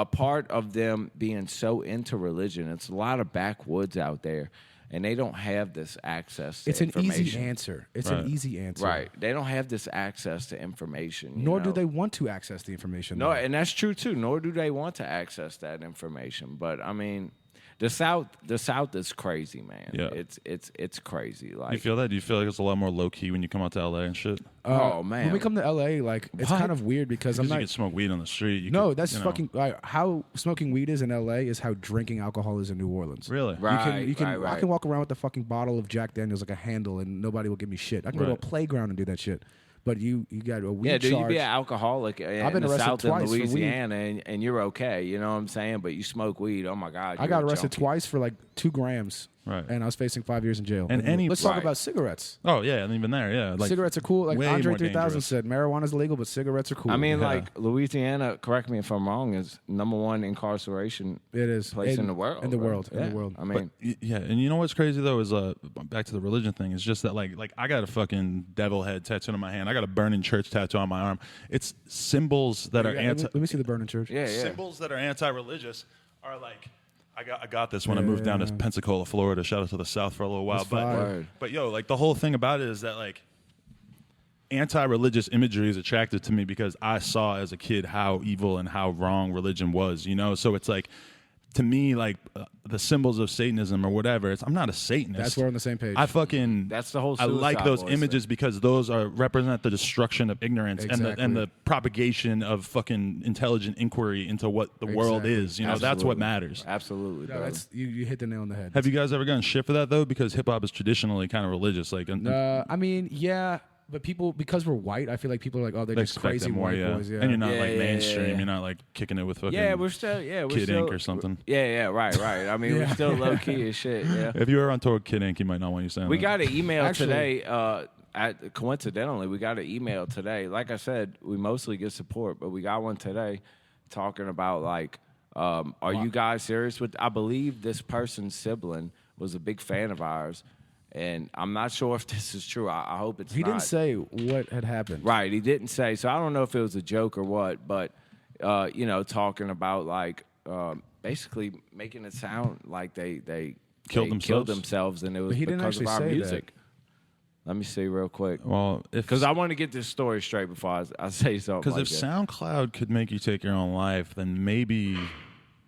part of them being so into religion, it's a lot of backwoods out there, and they don't have this access to information. An easy answer. It's an easy answer. Right. They don't have this access to information. Nor do they want to access the information. No, though. and that's true too. Nor do they want to access that information. But I mean, the South is crazy, man. Yeah. It's crazy. Like, you feel that? Do you feel like it's a lot more low key when you come out to LA and shit? oh man, When we come to LA, like it's kind of weird because I'm Because you not. can smoke weed on the street. That's fucking how smoking weed is in LA is how drinking alcohol is in New Orleans. Really? Right. You can right. I can walk around with a fucking bottle of Jack Daniels like a handle and nobody will give me shit. I can go to a playground and do that shit. but you got a weed Yeah, dude, you charge. be an alcoholic I've been in the arrested South in twice for weed. Louisiana, and you're okay. You know what I'm saying? But you smoke weed. Oh my God! I got you're a arrested junkie. twice for like 2 grams. Right. And I was facing 5 years in jail. And any- let's talk Right. about cigarettes. Oh yeah, and even there, yeah. Like Cigarettes are cool. Like way Andre more 3000 dangerous. said, marijuana's illegal, but cigarettes are cool. I mean, Yeah. like Louisiana. Correct me if I'm wrong. Is #1 incarceration it is place in the world. In the right? world. Yeah. In the world. I mean, Yeah, and you know what's crazy though is back to the religion thing. It's just that like I got a fucking devil head tattooed on my hand. I got a burning church tattoo on my arm. It's symbols that are Yeah, let me see the burning church. yeah, yeah. symbols that are anti-religious are like. I got this when I moved down to Pensacola, Florida. Shout out to the South for a little while, That's fire. Word. but yo, like the whole thing about it is that like anti-religious imagery is attractive to me because I saw as a kid how evil and how wrong religion was, you know? So it's like, to me, like the symbols of Satanism or whatever, I'm not a Satanist. That's where we're on the same page. I fucking, That's the whole I like Suicide those Boys images thing. because those represent the destruction of ignorance and Exactly. the propagation of fucking intelligent inquiry into what the world Exactly. is. You know, that's what matters. Absolutely, No, bro. that's, you hit the nail on the head. Have you guys ever gotten shit for that though? Because hip hop is traditionally kind of religious. Like, I mean, yeah, but people, because we're white, I feel like people are like, oh, they're they just expect crazy it more, white yeah. boys. Yeah. And you're not Yeah, like yeah, mainstream. yeah. You're not like kicking it with fucking Yeah, we're still Kid still, Ink or something. Yeah, right. I mean, we're still low key as shit. Yeah. If you were on tour with Kid Ink, you might not want you saying We that. got an email Actually- today. Coincidentally, we got an email today. Like I said, we mostly get support, but we got one today talking about like, are you guys serious with? I believe this person's sibling was a big fan of ours, and I'm not sure if this is true. I hope it's He not. didn't say what had happened. Right, he didn't say. So I don't know if it was a joke or what, but you know, talking about like basically making it sound like they Killed themselves? themselves, and it was But he didn't because of actually our say that. music. Let me see real quick, Well, if because I want to get this story straight before I say something. because Like if that. SoundCloud could make you take your own life, then maybe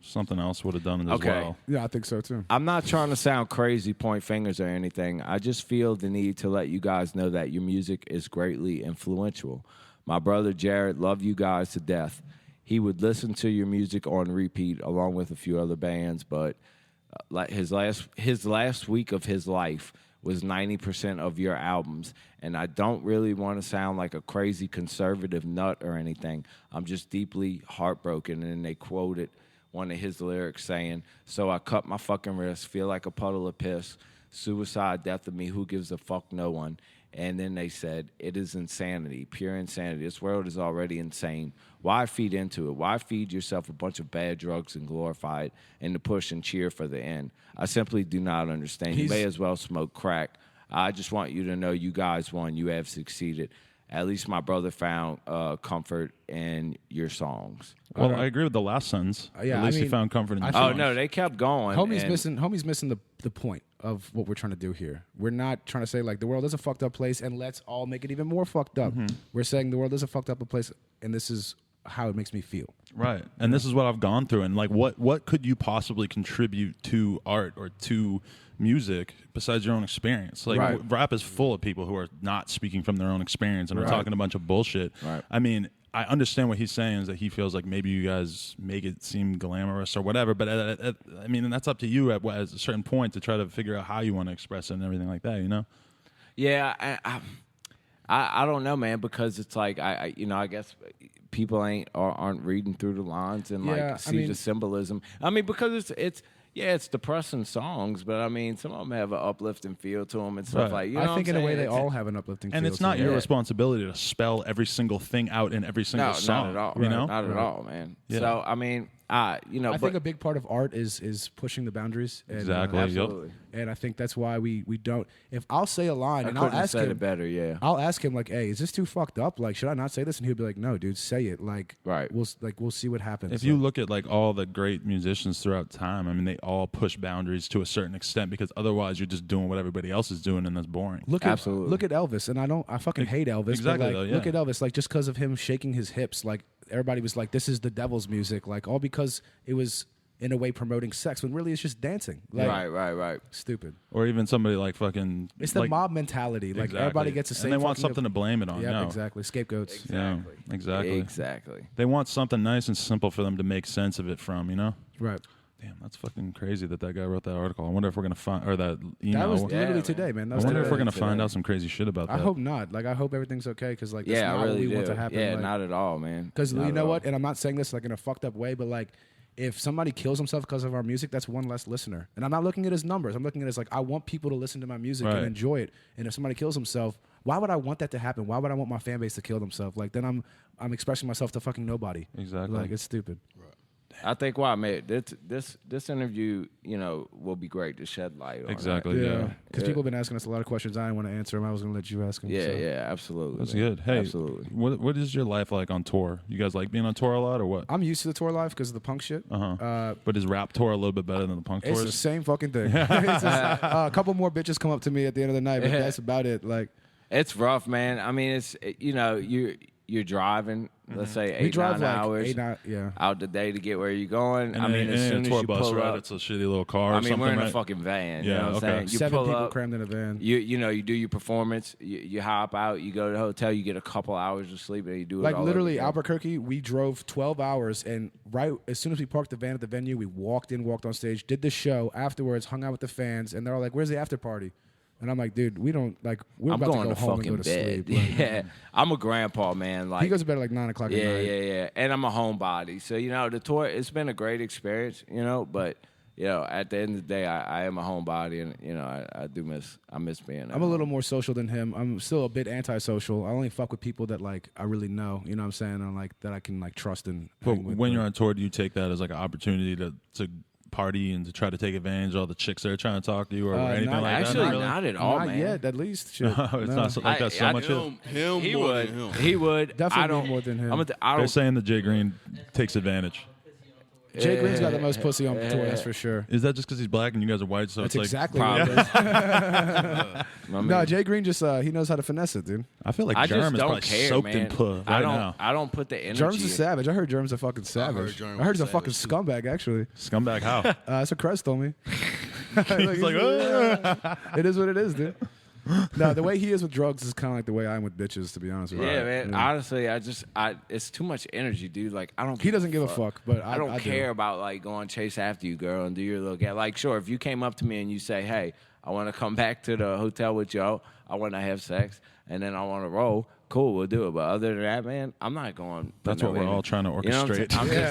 something else would have done it as Okay. well. Yeah, I think so too. I'm not trying to sound crazy, point fingers or anything. I just feel the need to let you guys know that your music is greatly influential. My brother Jared loved you guys to death. He would listen to your music on repeat along with a few other bands, but like his last week of his life was 90% of your albums. And I don't really want to sound like a crazy conservative nut or anything. I'm just deeply heartbroken. And they quoted one of his lyrics saying, "So I cut my fucking wrist, feel like a puddle of piss, suicide, death of me, who gives a fuck, no one." And then they said, "It is insanity, pure insanity. This world is already insane. Why feed into it? Why feed yourself a bunch of bad drugs and glorify it and to push and cheer for the end? I simply do not understand. You may as well smoke crack. I just want you to know you guys won. You have succeeded. At least my brother found comfort in your songs." Well, I agree with the last sentence. Yeah, At least I he mean, found comfort in I the Oh, songs. no, they kept going. Homie's missing the point of what we're trying to do here. We're not trying to say like the world is a fucked up place and let's all make it even more fucked up. We're saying the world is a fucked up place and this is how it makes me feel. Right. And this is what I've gone through. And like, what could you possibly contribute to art or to music besides your own experience? Like, Right. rap is full of people who are not speaking from their own experience and are Right. talking a bunch of bullshit. Right. I mean, I understand what he's saying is that he feels like maybe you guys make it seem glamorous or whatever, but I mean, and that's up to you at a certain point to try to figure out how you want to express it and everything like that, you know? Yeah, I don't know, man, because it's like I guess people aren't reading through the lines and Yeah, I like see mean- the symbolism. I mean, because it's depressing songs, but I mean, some of them have an uplifting feel to them and stuff Right. like. You know I what think I'm in a way saying? they It's- all have an uplifting And feel it's to not them. your Yeah. responsibility to spell every single thing out in every single no, song. not at all. You know? Not at all, man. Yeah. So I mean, I but think a big part of art is pushing the boundaries. And, Exactly. Yep. absolutely. And I think that's why we don't. If I'll say a line I and I'll couldn't have ask said him, it better. Yeah. I'll ask him like, "Hey, is this too fucked up? Like, should I not say this?" And he'll be like, "No, dude, say it. Like, Right. We'll see what happens." If you look at like all the great musicians throughout time, I mean, they all push boundaries to a certain extent because otherwise you're just doing what everybody else is doing and that's boring. Absolutely. look at Elvis, and I fucking hate Elvis. exactly, but like, though, yeah. look at Elvis, like just because of him shaking his hips, like everybody was like, "This is the devil's music," like all because it was in a way promoting sex when really it's just dancing. Like, Right. Stupid. Or even somebody like fucking. It's the like, mob mentality. Like exactly. everybody gets the same. And they want fucking- something to blame it on. Yeah, no. exactly. Scapegoats. Yeah, exactly. Exactly. They want something nice and simple for them to make sense of it from, you know? Right. Damn, that's fucking crazy that guy wrote that article. I wonder if we're gonna find or that email. That was Yeah, literally man. today, man. That I was wonder if today. we're gonna today. find out some crazy shit about that. I hope not. Like, I hope everything's okay because, like, that's Yeah, not I what really we want do. to happen. Yeah, like, not at all, man. because Not you at know all. what? And I'm not saying this like in a fucked up way, but like, if somebody kills himself because of our music, that's one less listener. And I'm not looking at his numbers. I'm looking at it as like, I want people to listen to my music Right. and enjoy it. And if somebody kills himself, why would I want that to happen? Why would I want my fan base to kill themselves? Like, then I'm expressing myself to fucking nobody. Exactly. Like, it's stupid. I think why, man, this interview, you know, will be great to shed light on. Exactly. That. Yeah. Because people have been asking us a lot of questions. I didn't want to answer them. I was going to let you ask them. Yeah, so. yeah, absolutely. That's man. good. Hey, absolutely. what is your life like on tour? You guys like being on tour a lot or what? I'm used to the tour life because of the punk shit. But is rap tour a little bit better than the punk It's the tours? same fucking thing. It's just, a couple more bitches come up to me at the end of the night, but that's about it. Like, It's rough, man. I mean, it's you know, you're driving, let's say we 8-9 drive like hours 8-9, yeah. out the day to get where you're going. And I mean, as soon a as tour you bus, pull right? up, It's a shitty little car or I mean, something, we're in right? a fucking van. Yeah, You know what I'm okay. saying? You 7 pull people up, crammed in a van. you know, you do your performance, you hop out, you go to the hotel, you get a couple hours of sleep, and you do it Like all literally, over again. Albuquerque, we drove 12 hours, and right as soon as we parked the van at the venue, we walked on stage, did the show. Afterwards, hung out with the fans, and they're all like, "Where's the after party?" And I'm like, "Dude, we don't like. We're I'm about going to to go home and fucking go to bed. sleep." Like, Yeah, I'm a grandpa, man. Like he goes to bed at like 9 o'clock at yeah, night. yeah, and I'm a homebody. So you know, the tour, it's been a great experience. You know, but you know, at the end of the day, I am a homebody, and you know, I miss being. I'm a little more social than him. I'm still a bit antisocial. I only fuck with people that like I really know. You know what I'm saying? And like that I can like trust and But hang with. when you're on tour, do you take that as like an opportunity to party and to try to take advantage of all the chicks that are trying to talk to you or anything not- like actually that? Really? not at all, not man. yet, at least. Shit. No, it's not so, like that so I- much. Him He more would. than him. He would. Definitely I don't, more than him. I They're don't. saying that Jay Green takes advantage. Jay Green's got the most pussy on tour, that's for sure. Is that just because he's black and you guys are white? So That's it's like exactly what it is. My No, man. Jay Green just he knows how to finesse it, dude. I feel like I Germ just is don't probably care, soaked man. in puh I right don't. now. I don't put the energy. Germ's a savage. I heard Germ's a fucking savage. Germ I heard was he's a fucking savage, scumbag, actually. Scumbag how? That's what Kress told me. He's like, It is what it is, dude. No, the way he is with drugs is kind of like the way I am with bitches, to be honest with you. Yeah, man. Honestly, it's too much energy, dude. Like I don't. He doesn't give a fuck, but I don't do. care about like going chase after you, girl, and do your little get. Like, sure, if you came up to me and you say, "Hey, I want to come back to the hotel with y'all. I want to have sex, and then I want to roll." Cool, we'll do it. But other than that, man, I'm not going. That's what we're all trying to You know what I'm orchestrate. saying? I'm Yeah,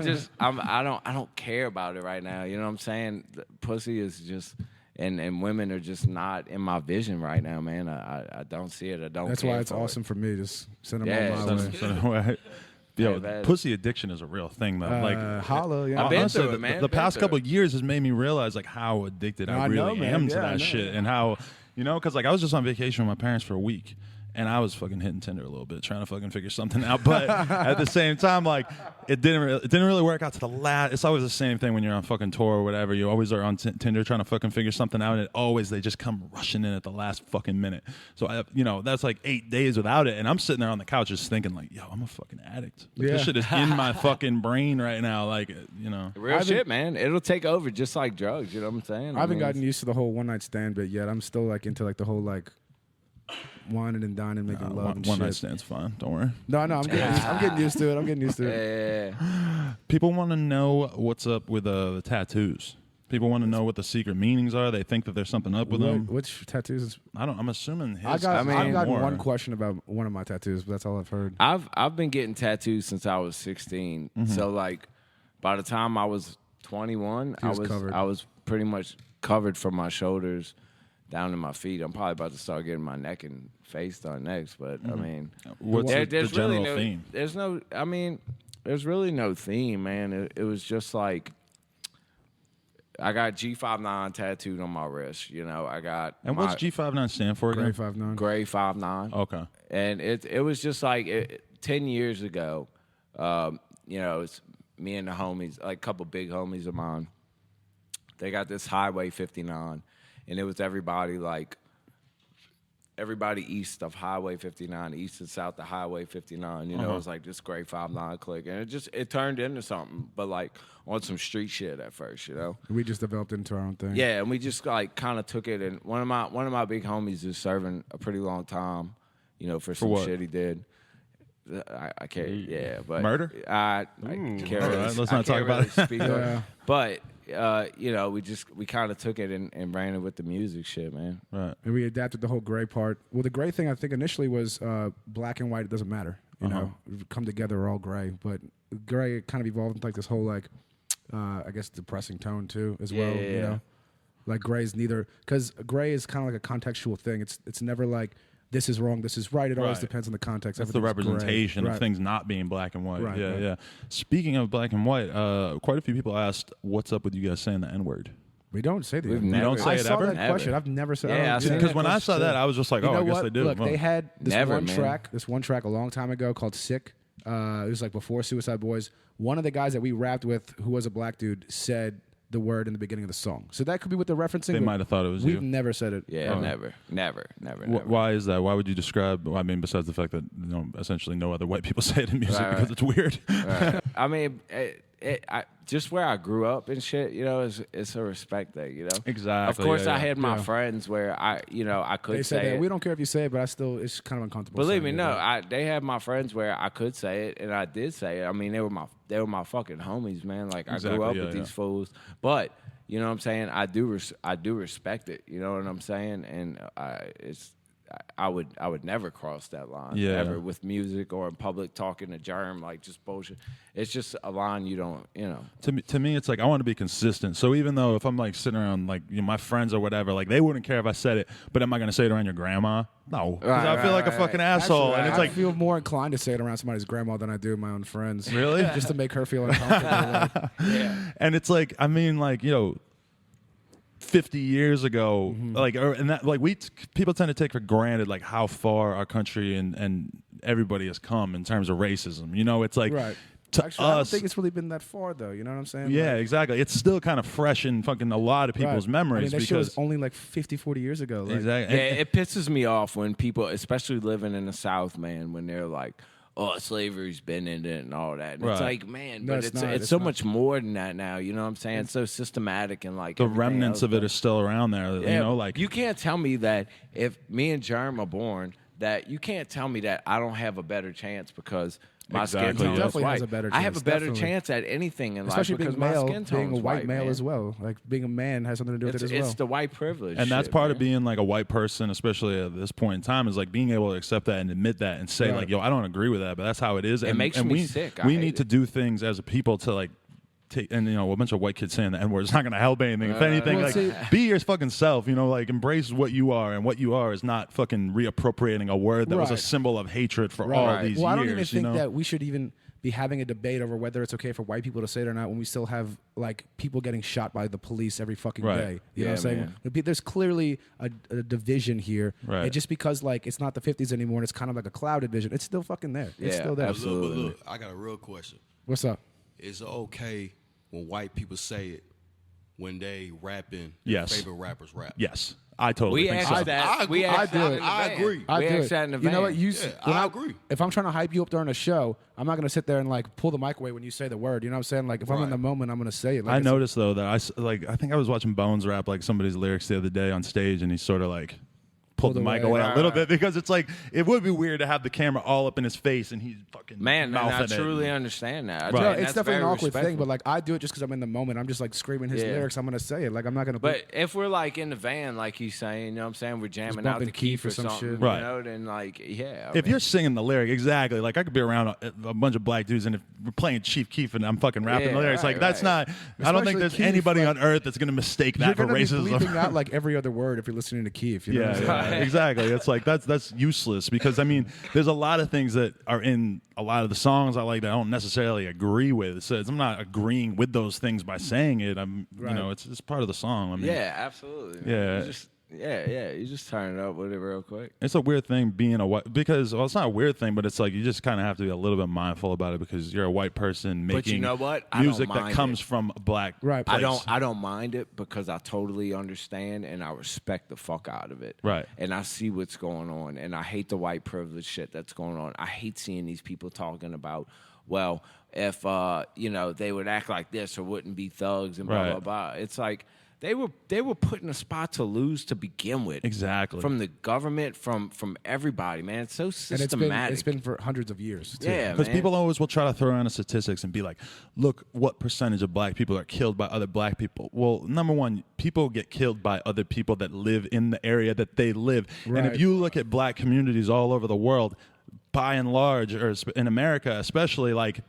just, right. I don't care about it right now. You know what I'm saying? The pussy is just. And women are just not in my vision right now, man. I don't see it. I don't. That's care why it's for it. awesome for me. Just send them Yeah, on my it's way. Yo, man. pussy addiction is a real thing, though. Like, Holla, yeah. I've been honestly, through it, man. the Been past through couple it. of years has made me realize like how addicted I I know, really man. am to Yeah, I that know. shit, and how, you know, because like I was just on vacation with my parents for a week. And I was fucking hitting Tinder a little bit, trying to fucking figure something out. But at the same time, like it didn't really work out to the last. It's always the same thing when you're on fucking tour or whatever. You always are on Tinder trying to fucking figure something out, and they just come rushing in at the last fucking minute. So that's like 8 days without it, and I'm sitting there on the couch just thinking like, yo, I'm a fucking addict. Like, Yeah. This shit is in my fucking brain right now. Like, Real shit, man. It'll take over just like drugs. You know what I'm saying? I haven't mean, gotten used to the whole one night stand bit yet. I'm still like into like the whole like whining and dining, making love and one shit. night stand's fine. Don't worry. No, I'm getting used to it. I'm getting used to it. Yeah. People want to know what's up with the tattoos. People want to know what the secret meanings are. They think that there's something up with them. Which tattoos? Is, I'm assuming his. I've gotten more. one question about one of my tattoos, but that's all I've heard. I've been getting tattoos since I was 16. So like, by the time I was 21, He was covered. I was pretty much covered from my shoulders down to my feet. I'm probably about to start getting my neck and face done next. But I mean, What's the there's general really theme? There's really no theme, man. It was just like, I got G59 tattooed on my wrist. You know, I got. And what's G59 stand for again? Gray 5'9". Gray 5'9". Okay. And it was just like 10 years ago, you know, it's me and the homies, like a couple big homies of mine. They got this Highway 59, and it was everybody east of Highway 59, east and south of Highway 59. You know, it was like this Gray 5'9" click, and it turned into something, but like on some street shit at first, you know. We just developed into our own thing. Yeah, and we just like kind of took it, and one of my big homies is serving a pretty long time, you know, for some what? shit he did. I can't. Yeah, but Murder? I can't All really. right, let's I not talk can't about really it. speak on it. But we kind of took it and ran it with the music shit, man. Right. And we adapted the whole gray part. Well, the gray thing I think initially was black and white. It doesn't matter. You know, we come together, we're all gray. But gray kind of evolved into like this whole like, I guess depressing tone too as well. You know, like gray is neither because gray is kind of like a contextual thing. It's never like this is wrong, this is right. It always Right. depends on the context. That's the Everything's gray. representation of Right. things not being black and white. Right, yeah, right. yeah. Speaking of black and white, quite a few people asked, "What's up with you guys saying the N-word?" We don't say the We've N-word. never- don't say I it saw ever? that Never. question. I've never said. Yeah, I I seen don't- Because when I saw that, I was just like, You "Oh, know I guess what? they do." Look, Well, they had this Never, one man. track. This one track a long time ago called "Sick." It was like before Suicide Boys. One of the guys that we rapped with, who was a black dude, said the word in the beginning of the song. So that could be what they're referencing. They but might have thought it was We've you. never said it. Yeah, never. Why is that? Why would you describe? Well, I mean, besides the fact that essentially no other white people say it in music Right, because it's weird. I mean, just where I grew up and shit, it's a respect thing, Exactly, Of course, yeah, I yeah. had my Yeah. friends where I could They say said that. it. We don't care if you say it, but it's kind of uncomfortable. Believe saying me, it, no. but- They had my friends where I could say it, and I did say it. I mean, they were my fucking homies, man. Like I Exactly, grew up yeah, with yeah. these fools, but you know what I'm saying. I do respect it. You know what I'm saying, and I would never cross that line Yeah. ever with music or in public talking to germ like just bullshit. It's just a line you don't. To me, it's like I want to be consistent. So even though if I'm like sitting around like my friends or whatever, like they wouldn't care if I said it, but am I going to say it around your grandma? No, 'cause I feel like a fucking asshole. Actually, And it's I like, feel more inclined to say it around somebody's grandma than I do my own friends. Really? Just to make her feel uncomfortable. Like, and it's like, I mean, like 50 years ago, people tend to take for granted like how far our country and everybody has come in terms of racism. It's like right. to Actually, I don't us. think it's really been that far, though. You know what I'm saying? Yeah, Like, exactly. It's still kind of fresh in fucking a lot of people's right. memories I mean, that shit was because only like 50, 40 years ago. Like, exactly. Yeah, it pisses me off when people, especially living in the South, man, when they're like, "Oh, slavery's been in it and all that." And it's Right. like, man, No, but it's it's not. it's It's so not. much more than that now. You know what I'm saying? It's so systematic and like the everything remnants else, of it but- are still around there. Like you can't tell me that if me and Germ are born, that you can't tell me that I don't have a better chance because my Exactly, skin tone yeah. is Definitely white. has a better I have a chance, better definitely. chance at anything in especially life because being my male, skin tone being a is white male man. as well. Like being a man has something to do with It's, it as well. it's the white privilege, and that's shit, part man. of being like a white person, especially at this point in time, is like being able to accept that and admit that and say Right. like, "Yo, I don't agree with that, but that's how it is." It makes me we, sick. I We hate need to it. do things as a people to like. And a bunch of white kids saying the N word is not going to help anything. If anything, Well, like see- be your fucking self. Like embrace what you are, and what you are is not fucking reappropriating a word that was a Right. symbol of hatred for Right. all these well, I don't years. even think you know? that we should even be having a debate over whether it's okay for white people to say it or not when we still have like people getting shot by the police every fucking Right. day. You know what I'm Yeah, saying? man. There's clearly a division here. Right. And just because like it's not the 50s anymore and it's kind of like a clouded vision, it's still fucking there. It's Yeah, still there. absolutely. But look, I got a real question. What's up? Is it okay when white people say it when they rapping Yes. their favorite rappers rap? Yes, I totally We think asked so. I that. We agree. asked that in the I van. agree. I We do asked it. that in the You know van. what? When I agree. If I'm trying to hype you up during a show, I'm not gonna sit there and like pull the mic away when you say the word. You know what I'm saying? Like if I'm in Right. the moment, I'm gonna say it. Like, I it's- noticed though that I think I was watching Bones rap like somebody's lyrics the other day on stage, and he sort of like pulled the Pulled mic away. away a little bit because it's like it would be weird to have the camera all up in his face and he's fucking Man, and I mouthing truly it. understand that. Right. No, And it's that's definitely an very awkward thing, respectful. but like I do it just because I'm in the moment. I'm just like screaming his Yeah. lyrics. I'm gonna say it. Like I'm not gonna. But if we're like in the van, like he's saying, you know what I'm saying, we're jamming out bumping the Keith Keith or or some something, shit. Right. you know, then like, yeah. If you're singing the lyric exactly, like I could be around a bunch of black dudes, and if we're playing Chief Keef and I'm fucking rapping Yeah, the lyrics, right, like that's right. not. I don't think Especially there's Keef, anybody like- on earth that's gonna mistake you're that for gonna be racism. bleeping out like every other word if you're listening to Keith. You know what I'm Yeah, saying? exactly. It's like that's useless because I mean, there's a lot of things that are in a lot of the songs I like that I don't necessarily agree with. So I'm not agreeing with those things by saying it. Right. It's part of the song. I mean, yeah, absolutely. man. Yeah. You just, you just turn it up with it real quick. it's a weird thing being a white because it's not a weird thing, but it's like you just kind of have to be a little bit mindful about it because you're a white person making But you know what? I don't music that mind comes it. from a black Right. place. I don't mind it because I totally understand and I respect the fuck out of it. Right. And I see what's going on and I hate the white privilege shit that's going on. I hate seeing these people talking about, well, if they would act like this or wouldn't be thugs and blah Right. blah blah. It's like they were put in a spot to lose to begin with. Exactly. From the government, from everybody, man. It's so And systematic. it's been for hundreds of years. Too. Yeah, Because man. people always will try to throw around the statistics and be like, look what percentage of black people are killed by other black people. Well, number one, people get killed by other people that live in the area that they live. And Right. if you look at black communities all over the world, by and large, or in America especially, like,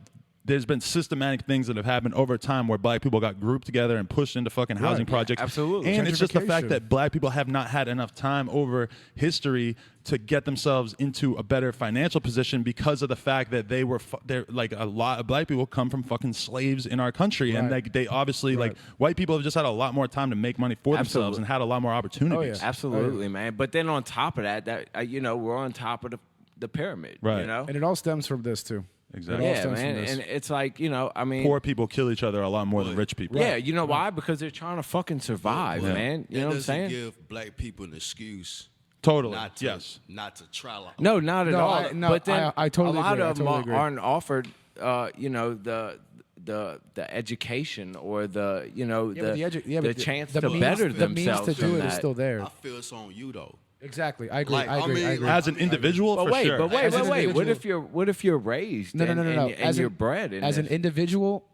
there's been systematic things that have happened over time where black people got grouped together and pushed into fucking housing projects. absolutely. And it's just the fact Gentrification. that black people have not had enough time over history to get themselves into a better financial position because of the fact that they're like a lot of black people come from fucking slaves in our country. And Right. like they obviously like white people have just had a lot more time to make money for themselves Absolutely. and had a lot more opportunities. yeah. Absolutely, man. But then on top of that we're on top of the pyramid. Right. You know? And it all stems from this too. Exactly. It all Yeah, stems from man. this. And it's like, I mean, Poor people kill each other a lot more than rich people. yeah, you know why? Because they're trying to fucking survive, But man. You know what I'm saying? Give black people an excuse Totally. not to Yes. not to try. Like, No, not at No, all. I totally a lot agree. I of them totally agree. aren't offered, the education or the chance to better the means themselves. to do from it is that. still there. I feel it's on you though. Exactly. I agree. Like, I agree. I I mean, agree. As an individual, But for wait, sure. but wait, As an wait, wait. individual- What if you're raised No, and, no, no, no, no. and you're bred in as this? an individual,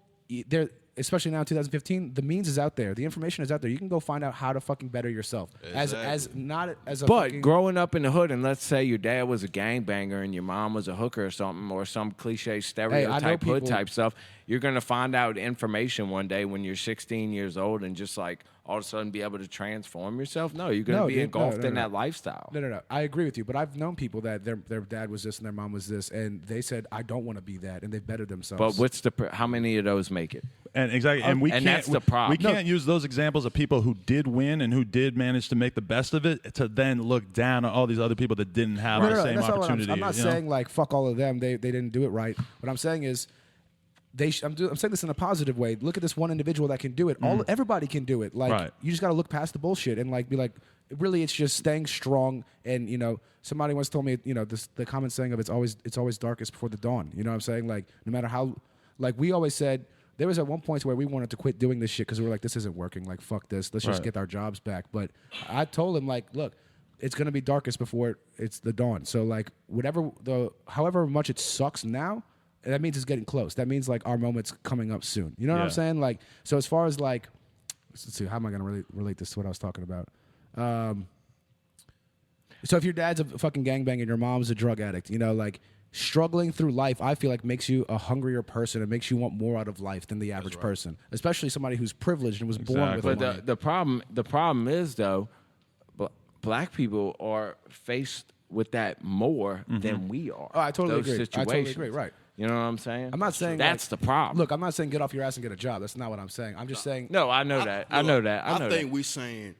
there, especially now in 2015, the means is out there. The information is out there. You can go find out how to fucking better yourself. As not as a. But fucking, growing up in the hood, and let's say your dad was a gangbanger and your mom was a hooker or something, or some cliche stereotype hood people- type stuff, you're gonna find out information one day when you're 16 years old and just like all of a sudden be able to transform yourself. No, you're gonna be engulfed in that lifestyle. No. I agree with you, but I've known people that their dad was this and their mom was this, and they said I don't want to be that, and they've bettered themselves. But how many of those make it? And exactly, and we And can't. that's the problem. We can't use those examples of people who did win and who did manage to make the best of it to then look down on all these other people that didn't have the same that's not what opportunity. I'm not you know? saying like fuck all of them. They didn't do it right. What I'm saying is. I'm saying this in a positive way. Look at this one individual that can do it. Everybody can do it. Like Right. you just got to look past the bullshit and like be like, really, it's just staying strong. And somebody once told me, the common saying of it's always darkest before the dawn. You know what I'm saying? Like no matter how, like we always said, there was at one point where we wanted to quit doing this shit because we were like, this isn't working. Like fuck this. Let's just Right. get our jobs back. But I told him like, look. It's gonna be darkest before it's the dawn. So like however much it sucks now, that means it's getting close. That means like our moment's coming up soon. You know what I'm Yeah. saying? Like so as far as like let's see, how am I gonna relate this to what I was talking about? So if your dad's a fucking gangbang and your mom's a drug addict, like struggling through life, I feel like makes you a hungrier person and makes you want more out of life than the average person, especially somebody who's privileged and was born with But money. the problem is though, black people are faced with that more than we are. Oh, I totally Those agree. I totally situations. agree, right. You know what I'm saying? I'm not saying that's the problem. Look, I'm not saying get off your ass and get a job. That's not what I'm saying. I'm just saying no, I know that. I know that. I know I that. think we're saying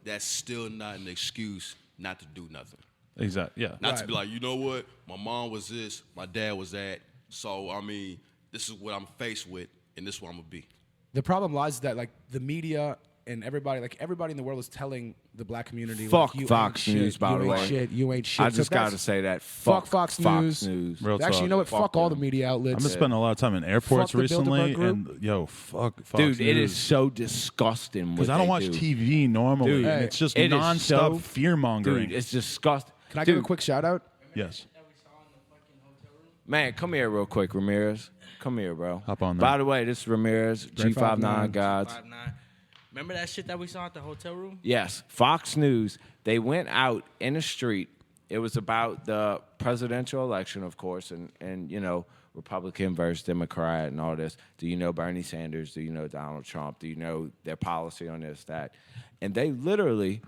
that's still not an excuse not to do nothing. Exactly. Yeah. Not to be like, you know what, my mom was this, my dad was that. So I mean, this is what I'm faced with, and this is what I'm gonna be. the problem lies that like the media and everybody in the world is telling the black community Fuck like, you Fox ain't News, shit, by you the ain't way. shit, you ain't shit. I So just got to that's- say that. Fuck Fox News. Real Actually, talk. you know what? Fuck all the media I've outlets. been spending a lot of time in airports Fuck the recently, Bilderberg Group. and fuck Fox Dude, it News. is so disgusting. Because I don't watch TV normally, Dude, and it's just it is nonstop so- fear mongering. Dude, it's disgusting. Can I give a Dude, quick shout out? Yes. Man, come here real quick, Ramirez. Come here, bro. Hop on By there. the way, this is Ramirez, Great G59 59. Gods. 5'9". Remember that shit that we saw at the hotel room? Yes, Fox News. They went out in the street. It was about the presidential election, of course, and Republican versus Democrat and all this. Do you know Bernie Sanders? Do you know Donald Trump? Do you know their policy on this, that? And they literally,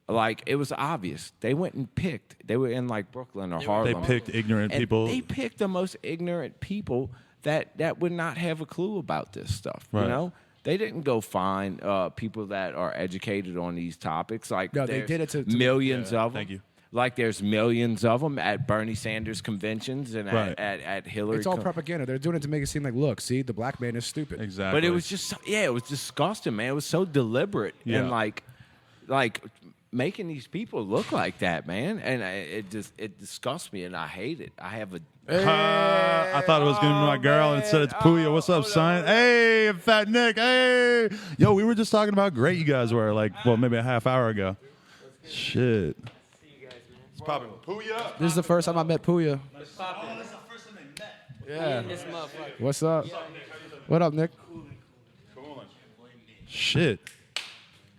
like, it was obvious. They went and picked. They were in, like, Brooklyn or They Harlem. picked ignorant And people. They picked the most ignorant people that would not have a clue about this stuff, Right. you know? They didn't go find people that are educated on these topics. Like, No, they there's did it to millions of them. Thank you. Like, there's millions of them at Bernie Sanders conventions and Right. at Hillary. It's all propaganda. They're doing it to make it seem like, look, see, the black man is stupid. Exactly. But it was just, it was disgusting, man. It was so deliberate Yeah. and like making these people look like that, man. And it disgusts me, and I hate it. I have a I thought it was gonna be my girl, and it said it's Puya. What's up, son? Hey, Fat Nick. Hey, yo, we were just talking about how great you guys were, like, well, maybe a half hour ago. Shit. It's popping. Puya. This is the first time I met Puya. That's the first time they met. Yeah. This motherfucker. What's up? What up, Nick? Shit.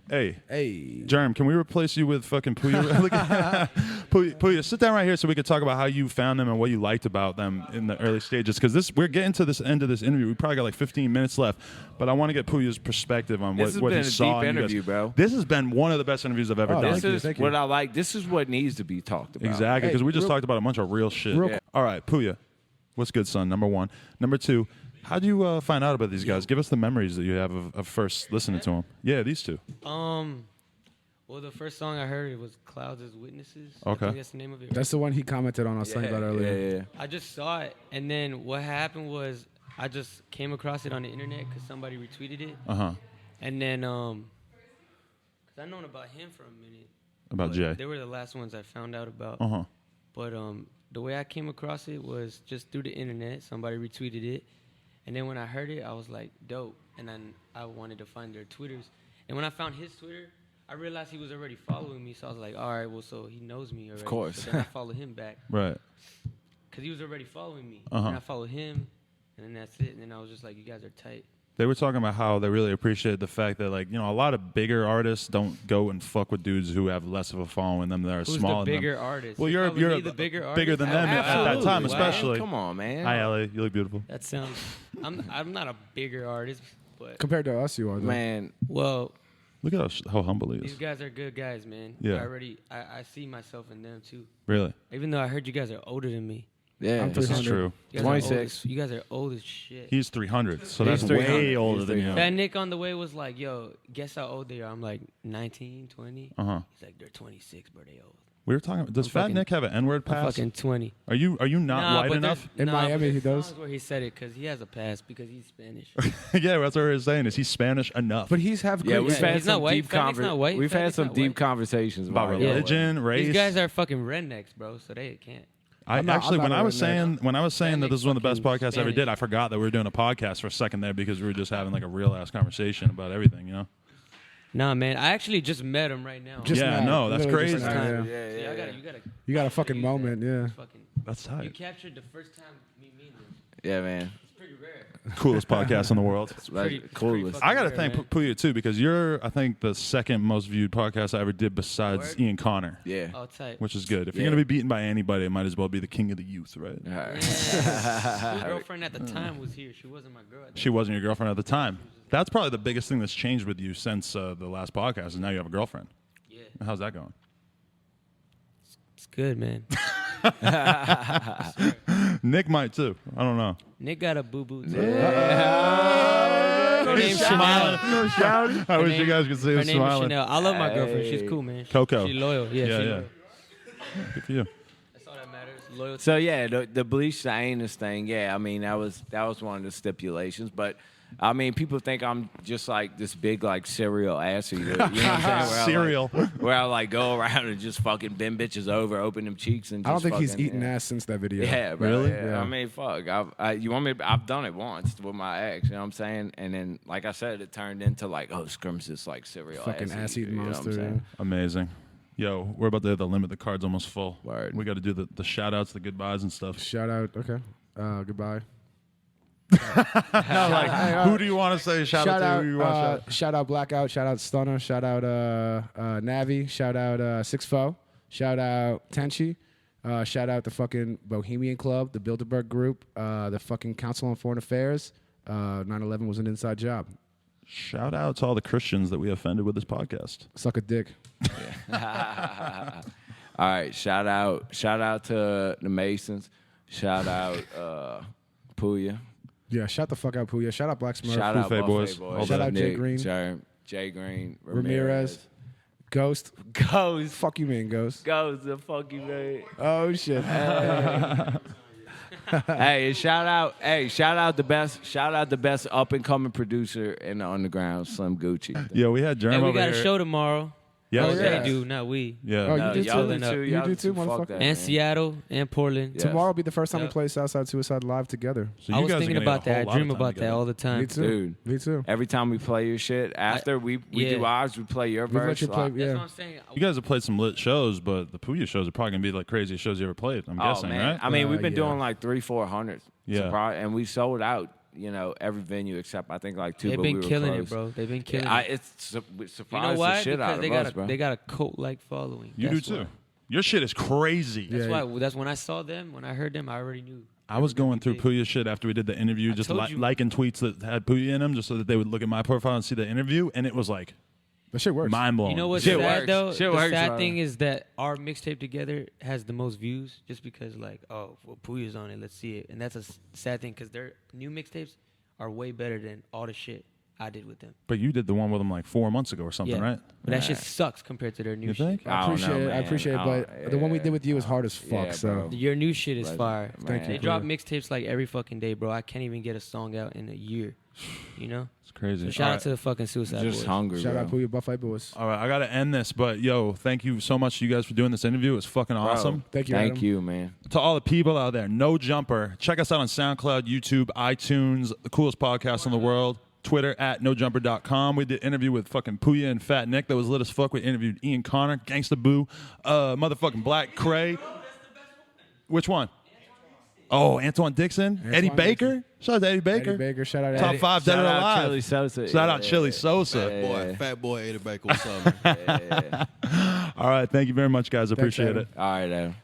Hey, Hey. Germ, can we replace you with fucking Puya? Puya, sit down right here so we could talk about how you found them and what you liked about them in the early stages. Because we're getting to this end of this interview. We probably got like 15 minutes left, but I want to get Puya's perspective on This has what been he a saw. deep in you guys. interview, bro. This has been one of the best interviews I've ever done. This is Thank you. what I like. This is what needs to be talked about. Exactly, because Hey, we just real- talked about a bunch of real shit. real- All right, Puya, what's good, son? Number one. Number two, how do you find out about these guys? Give us the memories that you have of first listening to them. Yeah, these two. Well, the first song I heard was Clouds as Witnesses. Okay. I think that's the name of it. That's the one he commented on. I was telling you about earlier. Yeah. I just saw it, and then what happened was I just came across it on the internet because somebody retweeted it. And then, because I've known about him for a minute. About but Jay. They were the last ones I found out about. Uh-huh. But the way I came across it was just through the internet. Somebody retweeted it. And then when I heard it, I was like, dope. And then I wanted to find their Twitters. And when I found his Twitter, I realized he was already following me. So I was like, all right, well, so he knows me already. Of course. So then I followed him back Right. because he was already following me. Uh-huh. And I followed him. And then that's it. And then I was just like, you guys are tight. They were talking about how they really appreciate the fact that, like, you know, a lot of bigger artists don't go and fuck with dudes who have less of a following than them that are Who's smaller the than bigger them. artit? Well, You you're probably the bigger bigger artist? than them at that Absolutely, time, man. especially. Come on, man. Hi, Ellie. You look beautiful. That sounds. I'm not a bigger artist, but Compared to us, you are. Though. Man, well, Look at how humble he these is. guys are good guys, man. Yeah. I see myself in them too. Really. Even though I heard you guys are older than me. yeah. I'm This is 300. true. You guys are old 26. as- You guys are old as shit. He's 300, so He's that's 300. way older He's than you. 300. That Nick on the way was like, yo, guess how old they are? I'm like 19, 20. Uh-huh. He's like, they're 26, but they old. We were talking. Does I'm Fat fucking- Nick have an N-word I'm pass? fucking 20. Are you not Nah, white but enough? In Miami, but he there's does. songs where he said it because he has a pass because he's Spanish. Yeah, that's what we were saying. Is he Spanish enough? But he's half Yeah, Greek. we've Yeah, had he's not some white. deep Fat Nick's not white. We've Fat had Nick's some not deep white. conversations about it. religion, race. These guys are fucking rednecks, bro, so they can't. I'm not- Actually, I'm when not I a was redneck. saying that this was one of the best fucking podcasts I ever Spanish. did, I forgot that we were doing a podcast for a second there because we were just having like a real ass conversation about everything, you know? Nah, man, I actually just met him right now. Just Yeah, now, no, that's literally crazy. just now, Time. yeah. So you gotta. You got a fucking use that. moment, yeah. Fucking, That's you tight. captured the first time me meeting him. Yeah, man. It's pretty rare. Coolest podcast in the world. That's pretty coolest. fucking I gotta rare, thank man. Puya too because you're, I think, the second most viewed podcast I ever did besides Word? Ian Connor, Yeah. Oh, tight. which is good. If you're Yeah. gonna be beaten by anybody, it might as well be the king of the youth, right? All right. My girlfriend at the time was here. She wasn't my girl. At the She wasn't your girlfriend at the time. That's probably the biggest thing that's changed with you since the last podcast is now you have a girlfriend. Yeah, How's that going? it's good, man. Nick might too. I don't know. Nick got a boo boo too. Her name's Chanel. I wish you guys could see Her him name is smiling. Chanel. I love my girlfriend. She's cool, man. Coco. She's loyal. Yeah, Yeah, she's yeah. loyal. Good for you. That's all that matters. Loyalty. So yeah, the bleach the anus thing. Yeah, I mean that was one of the stipulations. But I mean, people think I'm just like this big like serial ass eater. You know what I'm saying? Cereal. Where I like go around and just fucking bend bitches over, open them cheeks, and just I don't think he's fucking, eaten ass since that video. Yeah, bro. Really? Yeah. Yeah. I mean, fuck. You want me? I've done it once with my ex. You know what I'm saying? And then, like I said, it turned into like, oh, Scrim's this like serial Fucking ass ass-eating eater, you know what I'm monster, saying? Amazing. Yo, we're about to hit the limit. The card's almost full. Word. We got to do the shout outs, the goodbyes, and stuff. Shout out. Okay. Goodbye. Who do you want to say shout, out to? Who you want to shout? Shout out Blackout. Shout out Stunner. Shout out Navi. Shout out Six Foe. Shout out Tenchi. Shout out the fucking Bohemian Club, the Bilderberg Group, the fucking Council on Foreign Affairs. 9/11 was an inside job. Shout out to all the Christians that we offended with this podcast. Suck a dick. All right, shout out to the Masons. Shout out Puya. Yeah, shout the fuck out Puya. Shout out Black Smurf. Shout out Buffet Buffet Boys. All Shout that. out Jay Nick, Green. Jay Green. Ramirez. Ghost. Goes. Fuck you, man, Ghost. Goes the fuck you, man. Oh shit. Hey, shout out the best up and coming producer in the underground, Slim Gucci. Yeah, we had Jerm Hey, we over got here. a show tomorrow. Yeah. Oh, yeah. They do, not we. Yeah. Oh, you do y'all too? do too. You Y'all do too, Fuck motherfucker? that, And man. Seattle and Portland. Yeah. Tomorrow will be the first time we Yep. play Southside Suicide live together. So I you was guys are thinking gonna get a about that. whole I lot dream of time about that together. all the time. Me too. Dude. Me too. Every time we play your shit, after we yeah. do ours, we play your We let verse. you play. Like, That's Yeah. what I'm saying. You guys have played some lit shows, but the Puya shows are probably gonna be like craziest shows you ever played. I'm oh guessing, man, right? I mean, we've been yeah. doing like 300-400. Yeah. And we sold out. You know, every venue except I think like 2. They've but been we were killing closed. it, bro. They've been killing Yeah, it. it's You know surprised why? the shit Because out they of got us, bro. they got a cult-like following. You do That's too. why. Your shit is crazy. That's Yeah. why. That's when I saw them. When I heard them, I already knew. I was going through Puya shit after we did the interview, just told you. liking tweets that had Puya in them, just so that they would look at my profile and see the interview, and it was like That shit works. mind blowing. You know what's Shit sad works. though? Shit The works, sad brother. thing is that our mixtape together has the most views, just because like, oh, well, Puya's on it, let's see it, and that's a sad thing because their new mixtapes are way better than all the shit I did with them. But you did the one with them like 4 months ago or something, Yeah, right? but that shit sucks compared to their new You shit. think? I don't appreciate know, it. I man. appreciate it. But the one we did with you is hard as fuck. Yeah, so bro. Your new shit is fire. Thank They you. drop mixtapes like every fucking day, bro. I can't even get a song out in a year. You know? It's crazy. So shout All out right. to the fucking Suicide Just Boys. hungry, shout bro. out Puya Buffet Boys. All right, I gotta end this, but yo, thank you so much to you guys for doing this interview. It was fucking Bro, awesome. Thank you, Thank Adam. you, man. To all the people out there, No Jumper. Check us out on SoundCloud, YouTube, iTunes, the coolest podcast in the world. Twitter at nojumper.com. We did an interview with fucking Puya and Fat Nick that was lit as fuck. We interviewed Ian Connor, Gangsta Boo, motherfucking Black Cray. Which one? Oh, Antoine Dixon, Eddie Baker. Shout out to Eddie Baker. Eddie Baker, shout out Top Eddie. 5 dead or Shout out alive. Chili Sosa. Shout out Yeah, Chili yeah, Sosa. Fat boy, Eddie Baker. What's up, man? All right, thank you very much, guys. Appreciate Adam. it. All right, Adam.